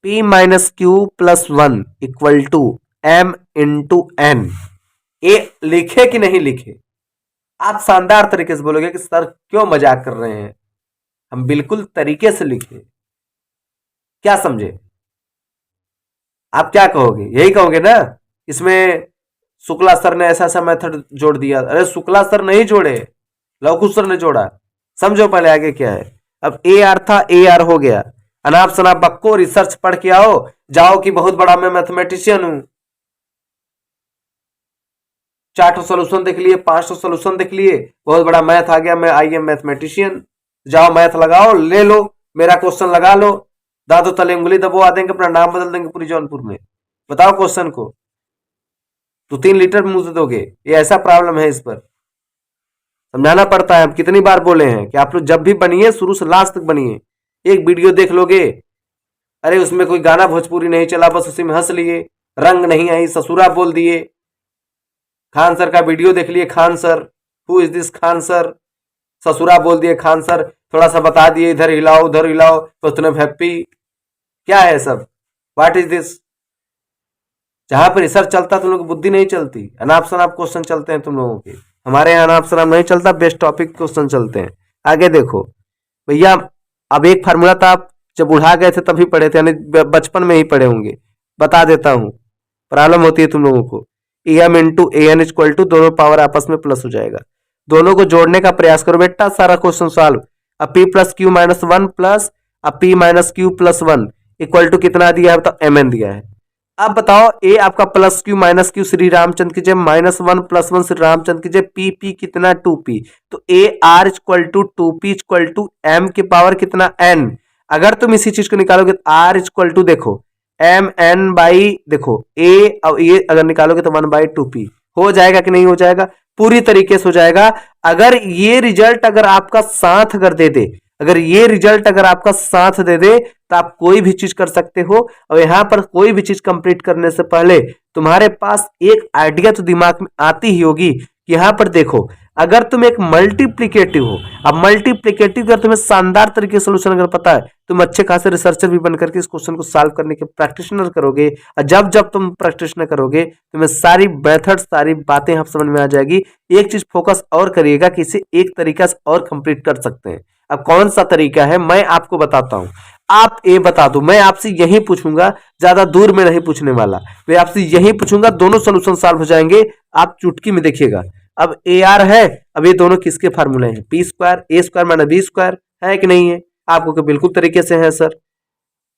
p minus Q plus 1 equal to m into n. ए लिखे कि नहीं लिखे? आप शानदार तरीके से बोलोगे कि सर क्यों मजाक कर रहे हैं, हम बिल्कुल तरीके से लिखे। क्या समझे? आप क्या कहोगे? यही कहोगे ना, इसमें शुक्ला सर ने ऐसा ऐसा मेथड जोड़ दिया। अरे शुक्ला सर नहीं जोड़े, लवकुश सर ने जोड़ा। समझो पहले आगे क्या है। अब ए आर था, ए आर हो गया। अनाप शनाप बक्को, रिसर्च पढ़ के आओ, जाओ कि बहुत बड़ा मैं मैथमेटिशियन हूं। 4 सोल्यूशन देख लिए, 5 सोल्यूशन देख लिए, बहुत बड़ा मैथ आ गया, मैं आई एम मैथमेटिशियन। जाओ मैथ लगाओ, ले लो मेरा क्वेश्चन लगा लो, दादो तले उंगली दबवा देंगे, अपना नाम बदल देंगे पूरी जौनपुर में। बताओ क्वेश्चन को तो 3 लीटर मुंह से दोगे। ये ऐसा प्रॉब्लम है, इस पर समझाना पड़ता है। हम कितनी बार बोले हैं कि आप लोग जब भी बनिए शुरू से लास्ट तक बनिए। एक वीडियो देख लोगे, अरे उसमें कोई गाना भोजपुरी नहीं चला, बस उसी में हंस लिए, रंग नहीं आई ससुरा बोल दिए। खान सर का वीडियो देख लिए, Khan sir, who is this Khan sir, ससुरा बोल दिए खान सर, थोड़ा सा बता दिए इधर हिलाओ उधर हिलाओ, तो तुम हैप्पी। क्या है सब? What is this? जहां पर रिसर्च चलता तुम लोग की बुद्धि नहीं चलती, अनाप शनाप क्वेश्चन चलते हैं तुम लोगों के। हमारे यहाँ अनाप शनाप नहीं चलता, बेस्ट टॉपिक क्वेश्चन चलते हैं। आगे देखो भैया, अब एक फार्मूला था, आप जब उड़ा गए थे तभी पढ़े थे, यानी बचपन में ही पढ़े होंगे। बता देता हूं, प्रॉब्लम होती है तुम लोगों को। M into A N equal to, दोनों पावर आपस में प्लस हो जाएगा। दोनों को जोड़ने का प्रयास करो बेटा, सारा क्वेश्चन सॉल्व। अब p plus Q minus one plus अब p minus Q plus one equal to कितना दिया है बताओ, एम एन दिया है। अब बताओ ए आपका plus Q minus Q Shri Ramchandra की जगह minus one plus one Shri Ramchandra की जगह पी पी कितना टू पी, तो A R equal to two P equal to M की पावर कितना एन। अगर तुम इसी चीज को निकालोगे तो आर इक्वल टू देखो एम एन बाई देखो ए, और ये अगर निकालोगे तो वन बाई टू पी हो जाएगा कि नहीं हो जाएगा, पूरी तरीके से हो जाएगा। अगर ये रिजल्ट अगर आपका साथ अगर दे दे, अगर ये रिजल्ट अगर आपका साथ दे दे तो आप कोई भी चीज कर सकते हो। और यहां पर कोई भी चीज कंप्लीट करने से पहले तुम्हारे पास एक आइडिया तो दिमाग में आती ही होगी कि यहां पर देखो, अगर तुम एक मल्टीप्लिकेटिव हो, अब मल्टीप्लिकेटिव का तुम्हें शानदार तरीके से सोल्यूशन अगर पता है, तुम अच्छे खासे रिसर्चर भी बनकर के इस क्वेश्चन को सॉल्व करने के प्रैक्टिशनर करोगे। और जब जब तुम प्रैक्टिशनर करोगे तुम्हें सारी मेथड सारी बातें आप समझ में आ जाएगी। एक चीज फोकस और करिएगा कि इसे एक तरीका से और कंप्लीट कर सकते हैं। अब कौन सा तरीका है मैं आपको बताता हूं, आप ये बता दो। मैं आपसे यही पूछूंगा, ज्यादा दूर में नहीं पूछने वाला, मैं आपसे यही पूछूंगा, दोनों सोल्यूशन सॉल्व हो जाएंगे, आप चुटकी में देखिएगा। अब ए आर है, अब ये दोनों किसके फार्मूले हैं, पी स्क्वायर ए स्क्वायर माइनस बी स्क्वायर, है कि नहीं है? आपको कि बिल्कुल तरीके से है सर,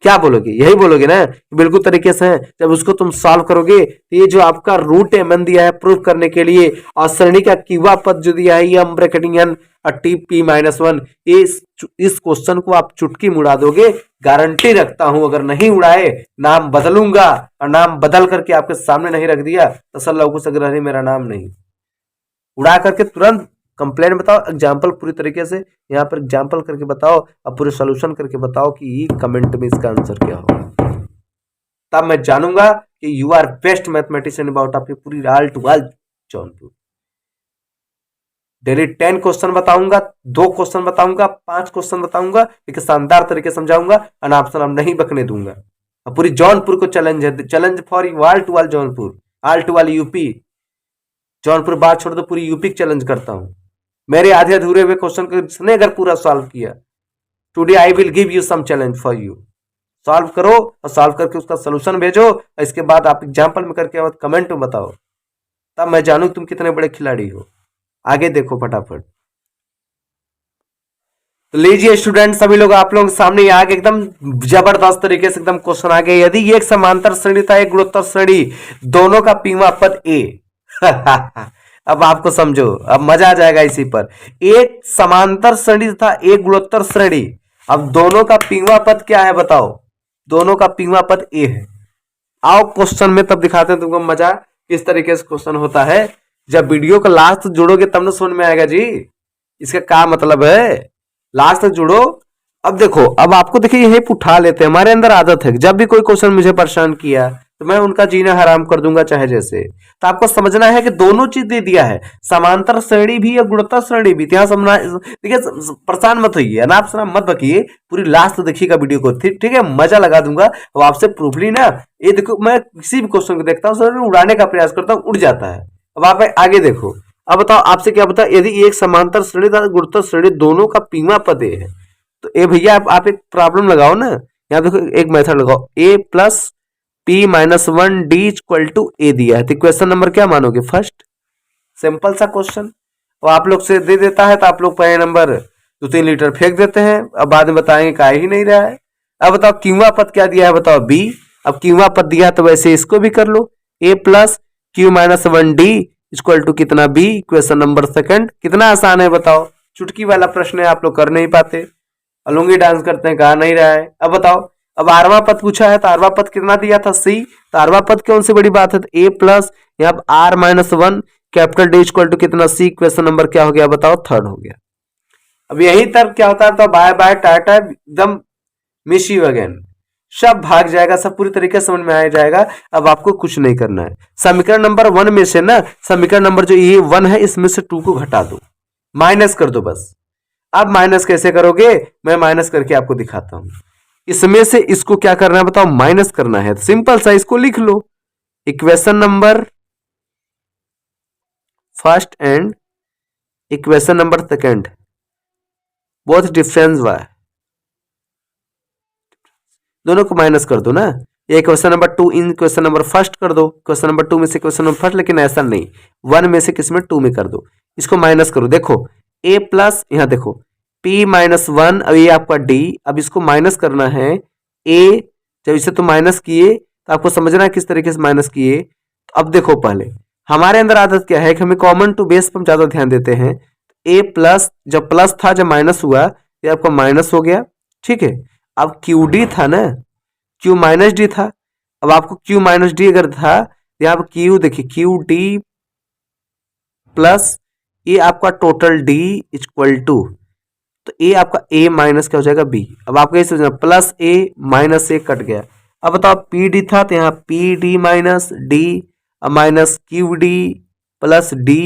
क्या बोलोगे, यही बोलोगे ना, बिल्कुल तरीके से है। जब उसको तुम सॉल्व करोगे तो ये जो आपका रूट एम दिया है प्रूफ करने के लिए, और श्रेणी का कीवा पद जो दिया है एम ब्रैकेटिंग एन और टी पी माइनस वन, इस क्वेश्चन को आप चुटकी में उड़ा दोगे, गारंटी रखता हूं। अगर नहीं उड़ाए नाम बदलूंगा, और नाम बदल करके आपके सामने नहीं रख दिया तो सर लवकुश अग्रहरी मेरा नाम नहीं। उड़ा करके तुरंत कंप्लेन बताओ, एग्जाम्पल पूरी तरीके से यहाँ पर एग्जाम्पल करके बताओ, और पूरे सॉल्यूशन करके बताओ कि कमेंट में इसका आंसर क्या होगा। तब मैं जानूंगा कि you are best mathematician about आपकी पूरी all to all Jaunpur. Daily 10 question बताऊंगा, 2 क्वेश्चन बताऊंगा, 5 क्वेश्चन बताऊंगा, लेकिन शानदार तरीके समझाऊंगा, और आपसे नाम नहीं बकने दूंगा। पूरी जौनपुर को चैलेंज है, challenge for you all to all Jaunpur, all to all UP. Jaunpur बात छोड़ दो, पूरी यूपी चैलेंज करता हूं। मेरे आधे अधूरे हुए क्वेश्चन को जिसने अगर पूरा सॉल्व किया, today I will give you some challenge for you. Solve करो और सॉल्व करके उसका सोल्यूशन भेजो, और इसके बाद आप एग्जाम्पल में करके कमेंट में बताओ, तब मैं जानू तुम कितने बड़े खिलाड़ी हो। आगे देखो फटाफट। तो लीजिए स्टूडेंट सभी लोग, आप लोग सामने आगे एकदम जबरदस्त तरीके से एकदम क्वेश्चन आ गए। यदि एक समांतर श्रेणी था एक गुणोत्तर श्रेणी, दोनों का पीवा पद ए अब आपको समझो, अब मजा आ जाएगा इसी पर। एक समांतर श्रेणी था एक गुणोत्तर श्रेणी, अब दोनों का पीवा पद क्या है बताओ, दोनों का पीवा पद ए है। आओ क्वेश्चन में तब दिखाते हैं तुमको मजा किस तरीके से क्वेश्चन होता है। जब वीडियो को लास्ट जोड़ोगे तब ना समझ में आएगा जी इसका क्या मतलब है, लास्ट तक जुड़ो। अब देखो, अब आपको देखिए यही उठा लेते हैं, हमारे अंदर आदत है जब भी कोई क्वेश्चन मुझे परेशान किया तो मैं उनका जीना हराम कर दूंगा चाहे जैसे। तो आपको समझना है कि दोनों चीज दे दिया है, समांतर श्रेणी भी और गुणोत्तर श्रेणी भी। यहाँ समझना, देखिए परेशान मत होइए, अनाप शनाप मत बकिए, पूरी लास्ट देखिएगा वीडियो को, ठीक है, मजा लगा दूंगा। अब आपसे प्रूफली ना, ये देखो मैं किसी भी क्वेश्चन को देखता हूँ सर उड़ाने का प्रयास करता हूँ, उड़ जाता है। अब आप आगे देखो, अब बताओ आपसे क्या बताओ, यदि एक समांतर श्रेणी तथा गुणोत्तर श्रेणी दोनों का पीवा पद ए है, तो ए भैया आप एक प्रॉब्लम लगाओ ना, यहाँ देखो एक मेथड लगाओ, a plus p minus one d equal to a दिया है, तो क्वेश्चन नंबर क्या मानोगे, फर्स्ट। सिंपल सा क्वेश्चन, और आप लोग से दे देता है तो आप लोग पहले नंबर 2-3 लीटर फेंक देते हैं, अब बाद में बताएंगे का ही नहीं रहा है। अब बताओ क्यूवा पद क्या दिया है बताओ, बी। अब क्यूवा पद दिया तो वैसे इसको भी कर लो, a plus Q minus one d equal to कितना बी, क्वेश्चन नंबर सेकंड। कितना आसान है बताओ, चुटकी वाला प्रश्न है, आप लोग कर नहीं पाते, अलूंगी डांस करते हैं, कहा नहीं रहा है। अब बताओ, अब आरवा पद पूछा है तो आरवा पद कितना दिया था, सी। तो आरवा पद कौन सी बड़ी बात है, तो ए प्लस यहाँ R minus one capital D equal to कितना सी, क्वेश्चन नंबर क्या हो गया बताओ, थर्ड हो गया। अब यही तक क्या होता है, तो बाय बाय टाटा एकदम मिस यू अगेन, सब भाग जाएगा, सब पूरी तरीके से समझ में आ जाएगा। अब आपको कुछ नहीं करना है, समीकरण नंबर 1 में से ना, समीकरण नंबर जो ये 1 है इसमें से 2 को घटा दो, माइनस कर दो बस। अब माइनस कैसे करोगे, मैं माइनस करके आपको दिखाता हूं। इसमें से इसको क्या करना है बताओ, माइनस करना है, सिंपल सा, इसको लिख लो, equation number first and equation number second both difference हुआ है, दोनों को माइनस कर दो ना, ये question number 2 in question number first कर दो, क्वेश्चन नंबर 2 में से क्वेश्चन नंबर फर्स्ट, लेकिन ऐसा नहीं, 1 में से किस में 2 में कर दो। इसको माइनस करो, देखो a प्लस, यहाँ देखो p माइनस 1, अब ये आपका d, अब इसको माइनस करना है a, जब इसे तो माइनस किए तो आपको समझना है किस तरीके से माइनस किए। तो अब देखो पहले हमारे अंदर आदत क्या है कि हमें कॉमन टू बेस पर हम ज्यादा ध्यान देते हैं। a प्लस, जब प्लस था जब माइनस हुआ ये आपका माइनस हो गया, ठीक है। अब क्यू डी था ना, क्यू माइनस डी था, अब आपको क्यू माइनस डी अगर था तो यहाँ पर क्यू देखिए क्यू डी प्लस ये आपका टोटल डी इक्वल टू, तो ए आपका ए माइनस क्या हो जाएगा बी। अब आपको ये समझना plus A minus A cut गया। अब बताओ पी डी था तो यहाँ P D minus D minus Q D plus D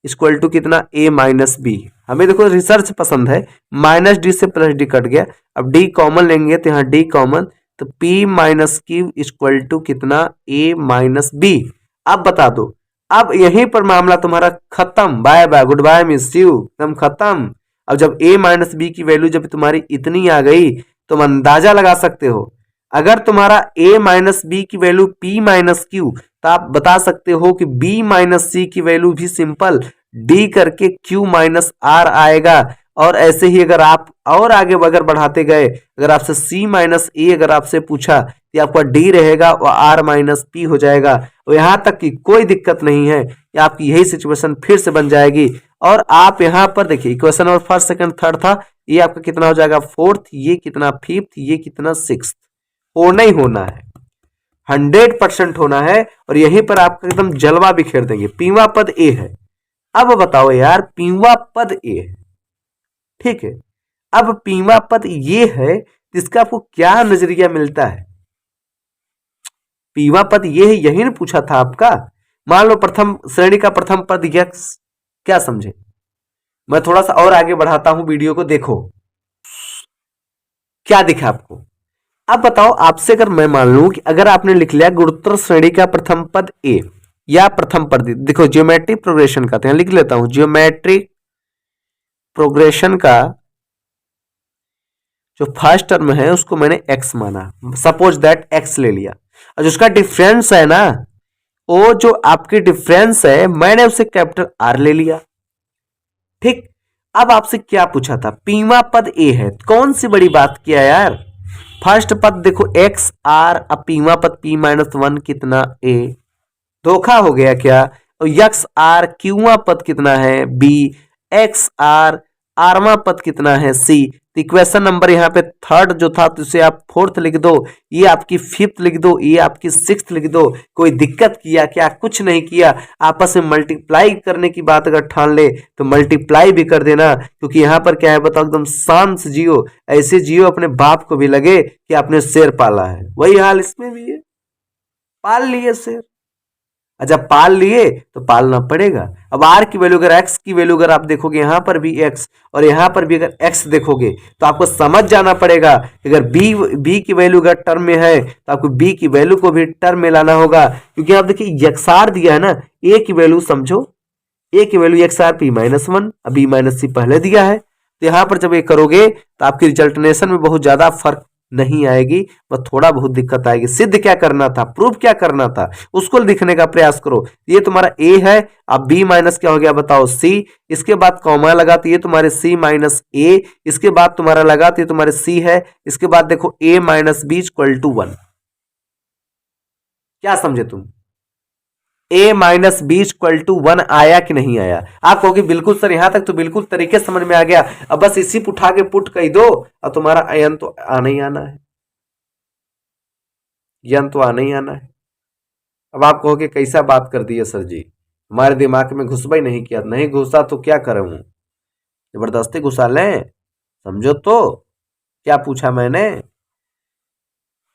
equal to कितना ए माइनस बी। हमें देखो रिसर्च पसंद है, माइनस डी से प्लस डी कट गया, अब डी कॉमन लेंगे तो यहाँ डी कॉमन, तो P minus Q equal to कितना A माइनस बी। अब बता दो, अब यहीं पर मामला तुम्हारा खत्म, bye bye good bye miss you, एकदम खत्म। अब जब A माइनस बी की वैल्यू जब तुम्हारी इतनी आ गई, तुम अंदाजा लगा सकते हो, अगर तुम्हारा A माइनस बी की वैल्यू P माइनस क्यू, तो आप बता सकते हो कि B माइनस सी की वैल्यू भी सिंपल D करके Q माइनस आर आएगा। और ऐसे ही अगर आप और आगे अगर बढ़ाते गए, अगर आपसे C माइनस ए अगर आपसे पूछा तो आपका D रहेगा और R माइनस पी हो जाएगा। और यहाँ तक कि कोई दिक्कत नहीं है, आपकी यही सिचुएशन फिर से बन जाएगी। और आप यहाँ पर देखिए question number first second third था, ये आपका कितना हो जाएगा फोर्थ, ये कितना फिफ्थ, ये कितना सिक्स्थ। होना ही होना है, 100% होना है। और यहीं पर आपका एकदम जलवा बिखेर देंगे। पीवा पद ए है, अब बताओ यार पीवा पद ए है, ठीक है। अब पीवा पद ये है, इसका आपको क्या नजरिया मिलता है? पीवा पद ये है, यही ने पूछा था आपका। मान लो प्रथम श्रेणी का प्रथम पद यक्स, क्या समझे? मैं थोड़ा सा और आगे बढ़ाता हूं वीडियो को, देखो क्या दिखा आपको। अब बताओ आपसे अगर मैं मान लूं कि अगर आपने लिख लिया गुणोत्तर श्रेणी का प्रथम पद ए या प्रथम पद, देखो ज्योमेट्रिक प्रोग्रेशन का, तो यहां लिख लेता हूं ज्योमेट्रिक प्रोग्रेशन का जो फर्स्ट टर्म है उसको मैंने x माना, सपोज दैट x ले लिया, और उसका डिफरेंस है ना, वो जो आपकी डिफरेंस है मैंने उसे कैपिटल R ले लिया, ठीक। अब आपसे क्या पूछा था? पीवा पद a है, कौन सी बड़ी बात किया यार। फर्स्ट पद देखो x r, अब पीवा पद p माइनस 1 कितना a, धोखा हो गया क्या। और यक्स r, क्यूवा पद कितना है b, एक्स आर, आरवा पद कितना है सी। तो इक्वेशन नंबर यहाँ पे थर्ड जो था तो इसे आप फोर्थ लिख दो, ये आपकी फिफ्थ लिख दो, ये आपकी सिक्स्थ लिख दो। कोई दिक्कत किया क्या? कुछ नहीं किया। आपस में मल्टीप्लाई करने की बात अगर ठान ले तो मल्टीप्लाई भी कर देना, क्योंकि यहाँ पर क्या है बताओ, एकदम शांत से जियो, ऐसे जियो अपने बाप को भी लगे कि आपने शेर पाला है। वही हाल इसमें भी है, पाल लिए शेर। जब पाल लिए तो पालना पड़ेगा। अब r की वैल्यू अगर x की वैल्यू अगर आप देखोगे यहाँ पर भी x और यहाँ पर भी अगर x देखोगे तो आपको समझ जाना पड़ेगा कि अगर b की वैल्यू अगर टर्म में है तो आपको b की वैल्यू को भी टर्म में लाना होगा, क्योंकि आप देखिए यक्सार दिया है ना, a की वैल्यू समझो, a की वैल्यू यक्सार p माइनस 1, अब b माइनस सी पहले दिया है। तो यहाँ पर जब ये करोगे तो आपकी रिजल्टनेशन में बहुत ज्यादा फर्क नहीं आएगी, बस थोड़ा बहुत दिक्कत आएगी। सिद्ध क्या करना था, प्रूफ क्या करना था, उसको लिखने का प्रयास करो। ये तुम्हारा a है, अब b माइनस क्या हो गया बताओ c, इसके बाद कॉमा लगा तो ये तुम्हारे c माइनस a, इसके बाद तुम्हारा लगा तो ये तुम्हारे c है, इसके बाद देखो a minus b equal to 1। क्या समझे तुम? a minus B equal to 1 आया कि नहीं आया? आप कहोगे बिल्कुल सर, यहां तक तो बिल्कुल तरीके से समझ में आ गया, अब बस इसी उठा के पुट कह दो और तुम्हारा यन तो आना ही आना है, यन तो आना ही आना है। अब आप कहोगे कैसा बात कर दी है सर जी, हमारे दिमाग में घुसबा ही नहीं किया। नहीं घुसा तो क्या करूं, जबरदस्ती घुसा लें, समझो तो क्या पूछा मैंने।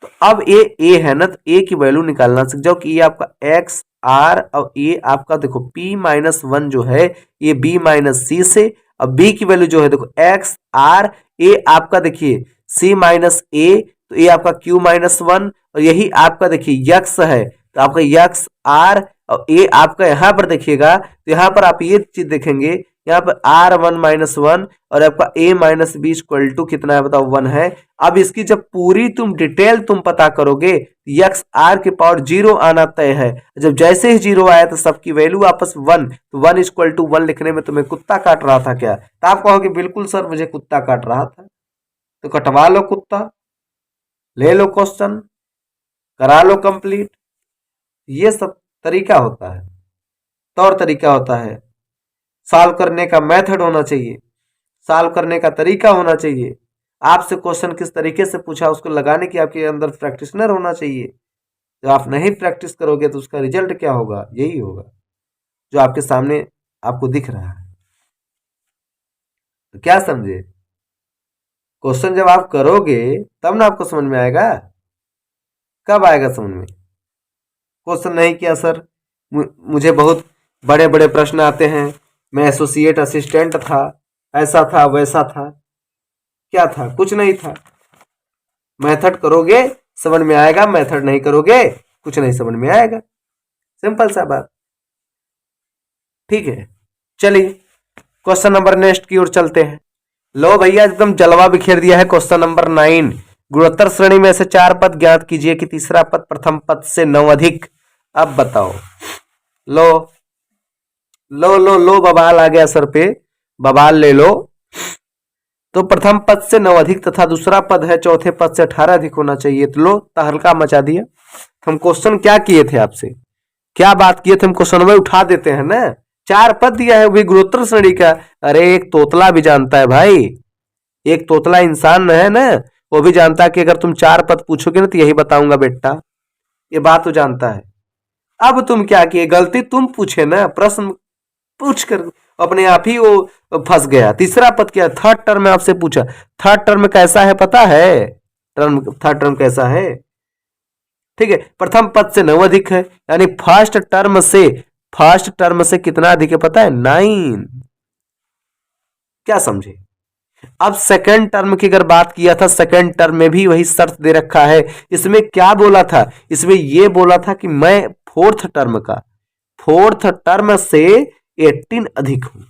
तो अब ए है ना, तो ए की वैल्यू निकालना सीख जाओ कि ये आपका एक्स आर और ये आपका देखो p माइनस 1 जो है ये b माइनस सी से, अब b की वैल्यू जो है देखो एक्स आर, ए आपका देखिए c माइनस ए, तो ये आपका q माइनस 1, और यही आपका देखिए यक्स है तो आपका यक्स आर, और ए आपका यहाँ पर देखिएगा तो यहाँ पर आप ये चीज देखेंगे, यहाँ पर r1 माइनस 1 और आपका a minus B equal to कितना है बताओ 1 है। अब इसकी जब पूरी तुम डिटेल तुम पता करोगे एक्स आर के पावर 0 आना तय है। जब जैसे ही 0 आया तो सबकी वैल्यू आपस 1, तो 1 इक्वल टू 1 लिखने में तुम्हें कुत्ता काट रहा था क्या? तो आप कहोगे बिल्कुल सर मुझे कुत्ता काट रहा था। तो कटवा लो कुत्ता, ले लो क्वेश्चन, करा लो कंप्लीट। ये सब तरीका होता है, तौर तरीका होता है। सॉल्व करने का मेथड होना चाहिए, सॉल्व करने का तरीका होना चाहिए। आपसे क्वेश्चन किस तरीके से पूछा उसको लगाने की आपके अंदर प्रैक्टिशनर होना चाहिए। जब आप नहीं प्रैक्टिस करोगे तो उसका रिजल्ट क्या होगा? यही होगा जो आपके सामने आपको दिख रहा है। तो क्या समझे? क्वेश्चन जब आप करोगे तब ना आपको समझ में आएगा। कब आएगा समझ में? क्वेश्चन नहीं किया सर, मुझे बहुत बड़े बड़े प्रश्न आते हैं, मैं एसोसिएट असिस्टेंट था, ऐसा था वैसा था। क्या था? कुछ नहीं था। मेथड करोगे समझ में आएगा, मेथड नहीं करोगे कुछ नहीं समझ में आएगा। सिंपल सा बात। ठीक है, चलिए क्वेश्चन नंबर नेक्स्ट की ओर चलते हैं। लो भैया एकदम जलवा बिखेर दिया है। क्वेश्चन नंबर 9, गुणोत्तर श्रेणी में से 4 पद ज्ञात कीजिए कि तीसरा पद प्रथम पद से 9 अधिक। अब बताओ। लो लो लो लो बवाल आ गया सर पे, बवाल ले लो। तो प्रथम पद से 9 अधिक तथा दूसरा पद है चौथे पद से 18 अधिक होना चाहिए। तो लो तहलका मचा दिया। हम क्वेश्चन क्या किए थे आपसे, क्या बात किए थे? हम क्वेश्चन में उठा देते हैं ना। 4 पद दिया है, वो भी गुणोत्तर श्रेणी का। अरे एक तोतला भी जानता है भाई, एक तोतला इंसान है ना, वो भी जानता है कि अगर तुम 4 पद पूछोगे ना तो यही बताऊंगा बेटा। ये बात तो जानता है। अब तुम क्या किए? गलती तुम पूछे ना, प्रश्न पूछ कर अपने आप ही वो फंस गया। तीसरा पद क्या? थर्ड टर्म में आपसे पूछा। थर्ड टर्म कैसा है पता है? थर्ड टर्म कैसा है? ठीक है, प्रथम पद से 9 अधिक है, यानी फर्स्ट टर्म से कितना अधिक है पता है? 9। क्या समझे? अब सेकंड टर्म की अगर बात किया था, सेकंड टर्म में भी वही शर्त दे रखा है। इसमें क्या बोला था? इसमें यह बोला था कि मैं फोर्थ टर्म से 18 अधिक हूं।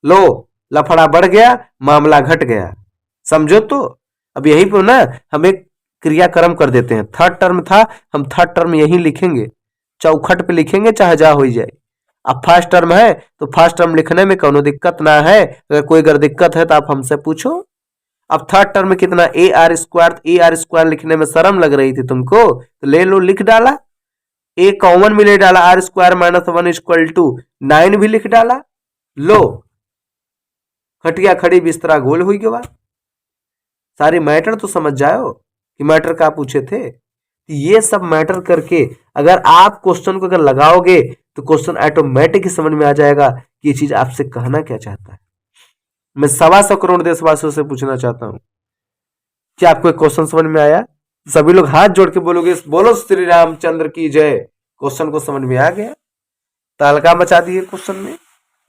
लो लफड़ा बढ़ गया, मामला घट गया। समझो तो। अब यहीं पर ना हम एक क्रियाक्रम कर देते हैं। थर्ड टर्म था, हम थर्ड टर्म यहीं लिखेंगे, चौखट पे लिखेंगे, चाहे जा हो जाए। अब फर्स्ट टर्म है तो फर्स्ट टर्म लिखने में कोनो दिक्कत ना है। अगर दिक्कत है तो आप हमसे पूछो। अब थर्ड टर्म में कितना? ए आर स्क्वायर लिखने में शर्म लग रही थी तुमको, तो ले लो, लिख डाला। ए कॉमन में ले डाला, R square minus 1 equal to 9 भी लिख डाला। लो खटिया खड़ी बिस्तरा गोल हुई के बाद। सारे मैटर तो समझ जाओ कि मैटर क्या पूछे थे। ये सब मैटर करके अगर आप क्वेश्चन को अगर लगाओगे तो क्वेश्चन ऑटोमेटिक ही समझ में आ जाएगा कि ये चीज आपसे कहना क्या चाहता है। मैं 125 करोड़ देशवासियों से पूछना चाहता हूं कि आपको एक क्वेश्चन समझ में आया? सभी लोग हाथ जोड़ के बोलोगे बोलो श्री रामचंद्र की जय। क्वेश्चन को समझ में आ गया, तहलका मचा दिए क्वेश्चन में।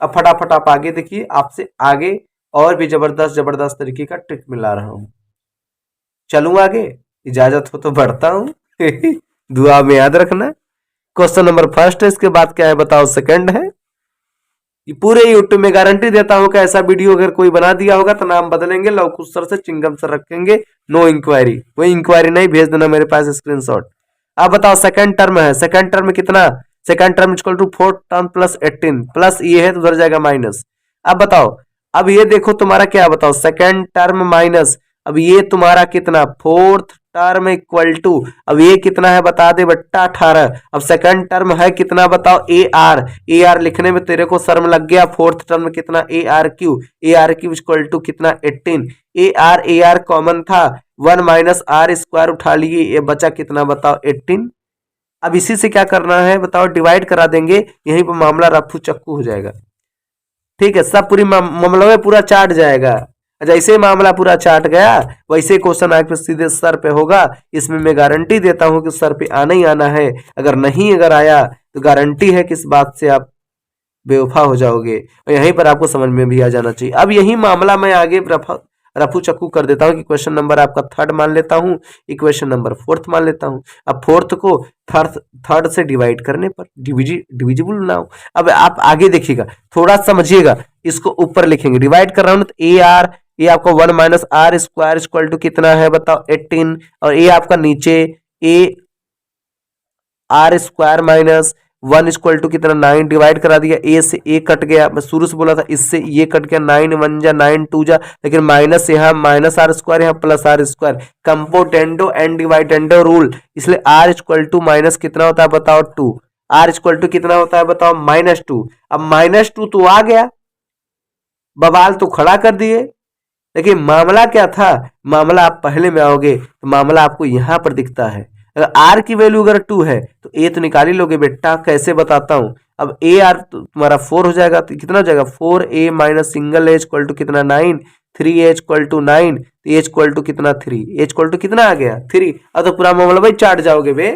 अब फटाफट आप आगे देखिए, आपसे आगे और भी जबरदस्त तरीके का ट्रिक मिला रहा हूं। चलूं आगे? इजाजत हो तो बढ़ता हूं। दुआ में याद रखना। क्वेश्चन नंबर फर्स्ट है, इसके बाद क्या है बताओ? सेकंड है। ये पूरे यूट्यूब में गारंटी देता हूं कि ऐसा वीडियो अगर कोई बना दिया होगा तो नाम बदलेंगे, लवकुश सर से चिंगम सर रखेंगे, नो इंक्वायरी। कोई इंक्वायरी नहीं, भेज देना मेरे पास स्क्रीनशॉट। अब बताओ सेकंड टर्म है, सेकंड टर्म में कितना? Second term equal to 4 term plus 18, plus ये है तो उधर जाएगा माइनस। अब बताओ, अब ये देखो तुम्हारा क्या? बताओ सेकंड टर्म माइनस, अब ये तुम्हारा कितना? फोर्थ टर्म इक्वल टू, अब ये कितना है बता दे बट्टा 18। अब सेकंड टर्म है कितना बताओ? ए आर लिखने में तेरे को शर्म लग गया। फोर्थ टर्म कितना? A R Q equal to कितना? 18। ए आर कॉमन था, 1 माइनस आर स्क्वायर उठा लिए, ये बचा कितना बताओ? 18। अब इसी से क्या करना है बताओ? डिवाइड करा देंगे, यहीं पर मामला रफू चक्कू हो जाएगा। ठीक है, सब पूरी मामला में पूरा चाट जाएगा। जैसे मामला पूरा चाट गया वैसे क्वेश्चन आके सीधे सर पे होगा। इसमें मैं गारंटी देता हूं कि सर पे आना ही आना है। अगर नहीं अगर आया तो गारंटी है कि इस बात से आप बेवफा हो जाओगे, और यहीं पर आपको समझ में भी आ जाना चाहिए। अब यही मामला मैं आगे रफू चक्कू कर देता हूं कि क्वेश्चन नंबर आपका थर्ड मान लेता हूं, इक्वेशन नंबर फोर्थ मान लेता हूं। अब फोर्थ को थर्ड से डिवाइड करने पर डिविजिबल ना हो। अब आप आगे देखिएगा, थोड़ा समझिएगा, इसको ऊपर लिखेंगे, डिवाइड कर रहा हूं तो ए आर, ये आपका 1 minus are square equal to कितना है बताओ? 18। और ये आपका नीचे ए आर स्क्वायर माइनस 1 = कितना 9 डिवाइड करा दिया, ए से ए कट गया, मैं शुरू से बोला था इससे ये कट गया, 9 1 जा 9 2 जा, लेकिन माइनस यहाँ माइनस आर स्क्वायर यहाँ plus r square, componendo and dividendo rule, इसलिए आर इक्वल टू माइनस कितना होता है बताओ 2, आर इक्वल टू कितना होता है बताओ -2। अब -2 तो आ गया, बवाल तो खड़ा कर दिए, लेकिन मामला क्या था, मामला आप पहले में आओगे तो मामला आपको यहां पर दिखता है। अगर आर की वैल्यू अगर 2 है तो ए तो निकाल ही लोगे बेटा, कैसे बताता हूं। अब ए आर तो तुम्हारा 4 हो जाएगा, तो कितना हो जाएगा 4a minus single as equal to कितना 9, 3a इक्वल टू 9, तो ए इक्वल टू कितना 3, ए इक्वल टू कितना आ गया 3। अब तो पूरा मामला भाई चाट जाओगे बे,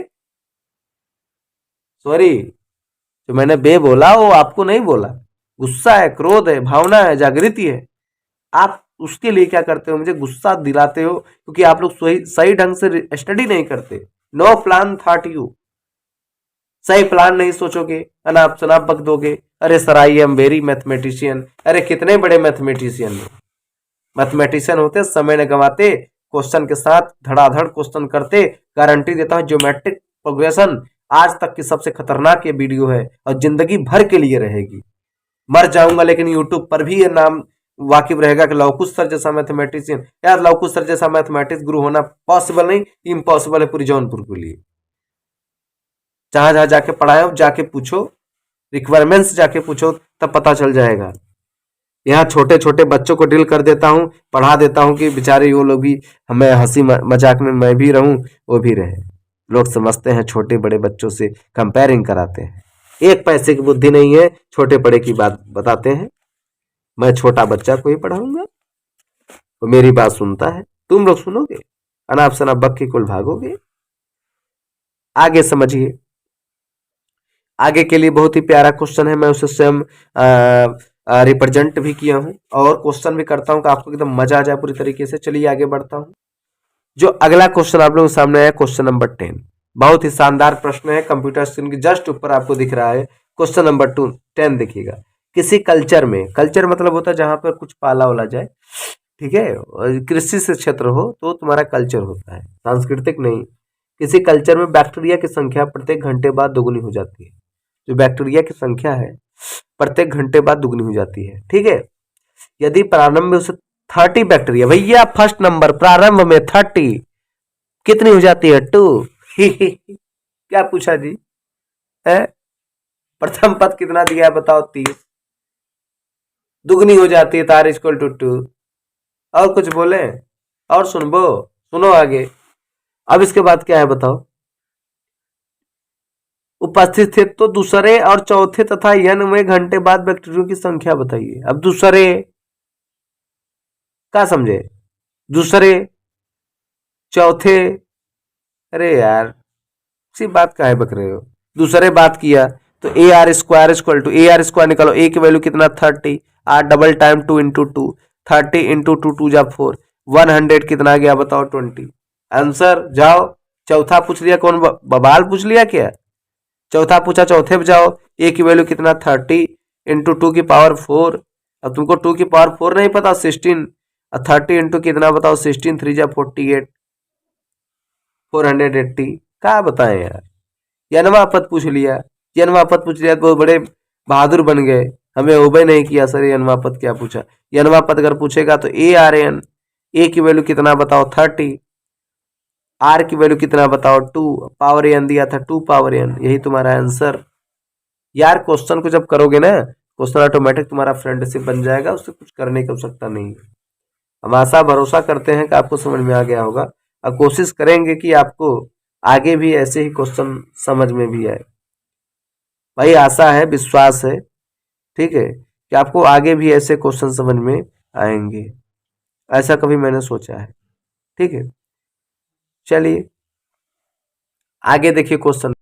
सॉरी जो मैंने बे बोला वो आपको नहीं बोला, गुस्सा है, क्रोध है, भावना है, जागृति है, आप उसके लिए क्या करते हो, मुझे गुस्सा दिलाते हो, क्योंकि आप लोग सही सही ढंग से स्टडी नहीं करते। नो प्लान थॉट यू, सही प्लान नहीं सोचोगे, अनाप शनाप बक दोगे, अरे sir I am very mathematician, अरे कितने बड़े मैथमेटिशियन हो, मैथमेटिशियन होते समय न गंवाते, क्वेश्चन के साथ धड़ाधड़ क्वेश्चन करते, गारंटी देता हूं ज्योमेट्रिक प्रोग्रेशन आज तक की सबसे खतरनाक ये वीडियो है और जिंदगी भर के लिए रहेगी। मर जाऊंगा लेकिन यूट्यूब पर भी ये नाम वाकिफ रहेगा कि लवकुश सर जैसा मैथमेटिशियन, यार लवकुश सर जैसा मैथमेटिक्स गुरु होना पॉसिबल नहीं, इम्पॉसिबल है पूरी जौनपुर के लिए। जहां जहां जाके पढ़ाए हो जाके पूछो, रिक्वायरमेंट्स जाके पूछो, तब पता चल जाएगा। यहाँ छोटे छोटे बच्चों को डील कर देता हूँ, पढ़ा देता हूँ कि बेचारे वो लोग भी, हमें हंसी मजाक में मैं भी रहूं वो भी रहे। लोग समझते हैं छोटे बड़े बच्चों से कंपेयरिंग कराते हैं, एक पैसे की बुद्धि नहीं है, छोटे बड़े की बात बताते हैं। मैं छोटा बच्चा को ही पढ़ाऊंगा, वो मेरी बात सुनता है, तुम लोग सुनोगे, अनाप शनाप बक के कुल भागोगे। आगे समझिए, आगे के लिए बहुत ही प्यारा क्वेश्चन है, मैं उसे स्वयं रिप्रेजेंट भी किया हूं और क्वेश्चन भी करता हूं कि आपको एकदम मजा आ जाए पूरी तरीके से। चलिए आगे बढ़ता हूं। जो अगला क्वेश्चन आप लोगों के सामने है क्वेश्चन नंबर 10, बहुत ही शानदार प्रश्न है, कंप्यूटर स्क्रीन के जस्ट ऊपर आपको दिख रहा है क्वेश्चन नंबर 10 देखिएगा। किसी कल्चर में, कल्चर मतलब होता है जहां पर कुछ पाला वाला जाए, ठीक है, और कृषि से क्षेत्र हो तो तुम्हारा कल्चर होता है, सांस्कृतिक नहीं। किसी कल्चर में बैक्टीरिया की संख्या प्रत्येक घंटे बाद दोगुनी हो जाती है, जो बैक्टीरिया की संख्या है प्रत्येक घंटे बाद दुगनी हो जाती है, ठीक है। यदि प्रारंभ में उसे 30 बैक्टीरिया, भैया फर्स्ट नंबर प्रारंभ में 30 कितनी हो जाती है 2 क्या पूछा जी है, प्रथम पद कितना दिया है बताओ 30, दुगनी हो जाती है तार इक्वल टू 2। और कुछ बोले और सुनो आगे। अब इसके बाद क्या है बताओ, उपस्थित थे तो दूसरे और चौथे तथा n घंटे बाद बैक्टीरिया की संख्या बताइए। अब दूसरे क्या समझे, दूसरे चौथे, अरे यार सी बात काहे बक रहे हो, दूसरे बात किया तो A R square equal to, A R square निकालो, ए की वैल्यू कितना 30, R double time 2 into 2, 30 into 2 2 जा 4, 100 कितना गया बताओ 20। आंसर जाओ, चौथा पूछ लिया कौन, बवाल पूछ लिया क्या, चौथा पूछा चौथे पे जाओ, ए की वैल्यू कितना 30 इंटू 2 की पावर 4, अब तुमको 2 की पावर 4 नहीं पता 16, 30 इंटू कितना बताओ 16 3 जा 48, 480, क्या बताएं यार। यनवा पद पूछ लिया, यनवा पद पूछ लिया तो बड़े बहादुर बन गए, हमें ओबे नहीं किया सर यनवा पद क्या पूछा। यनवा पद अगर पूछेगा तो ए आर एन, ए की वैल्यू कितना बताओ 30, आर की वैल्यू कितना बताओ 2, पावर एन दिया था 2 पावर एन, यही तुम्हारा आंसर। यार क्वेश्चन को जब करोगे ना, क्वेश्चन ऑटोमेटिक तुम्हारा फ्रेंडशिप बन जाएगा, उससे कुछ करने की आवश्यकता नहीं है। हम आशा भरोसा करते हैं कि आपको समझ में आ गया होगा और कोशिश करेंगे कि आपको आगे भी ऐसे ही क्वेश्चन समझ में भी आए। भाई आशा है, विश्वास है, ठीक है, कि आपको आगे भी ऐसे क्वेश्चन समझ में आएंगे, ऐसा कभी मैंने सोचा है, ठीक है। चलिए आगे देखिए क्वेश्चन।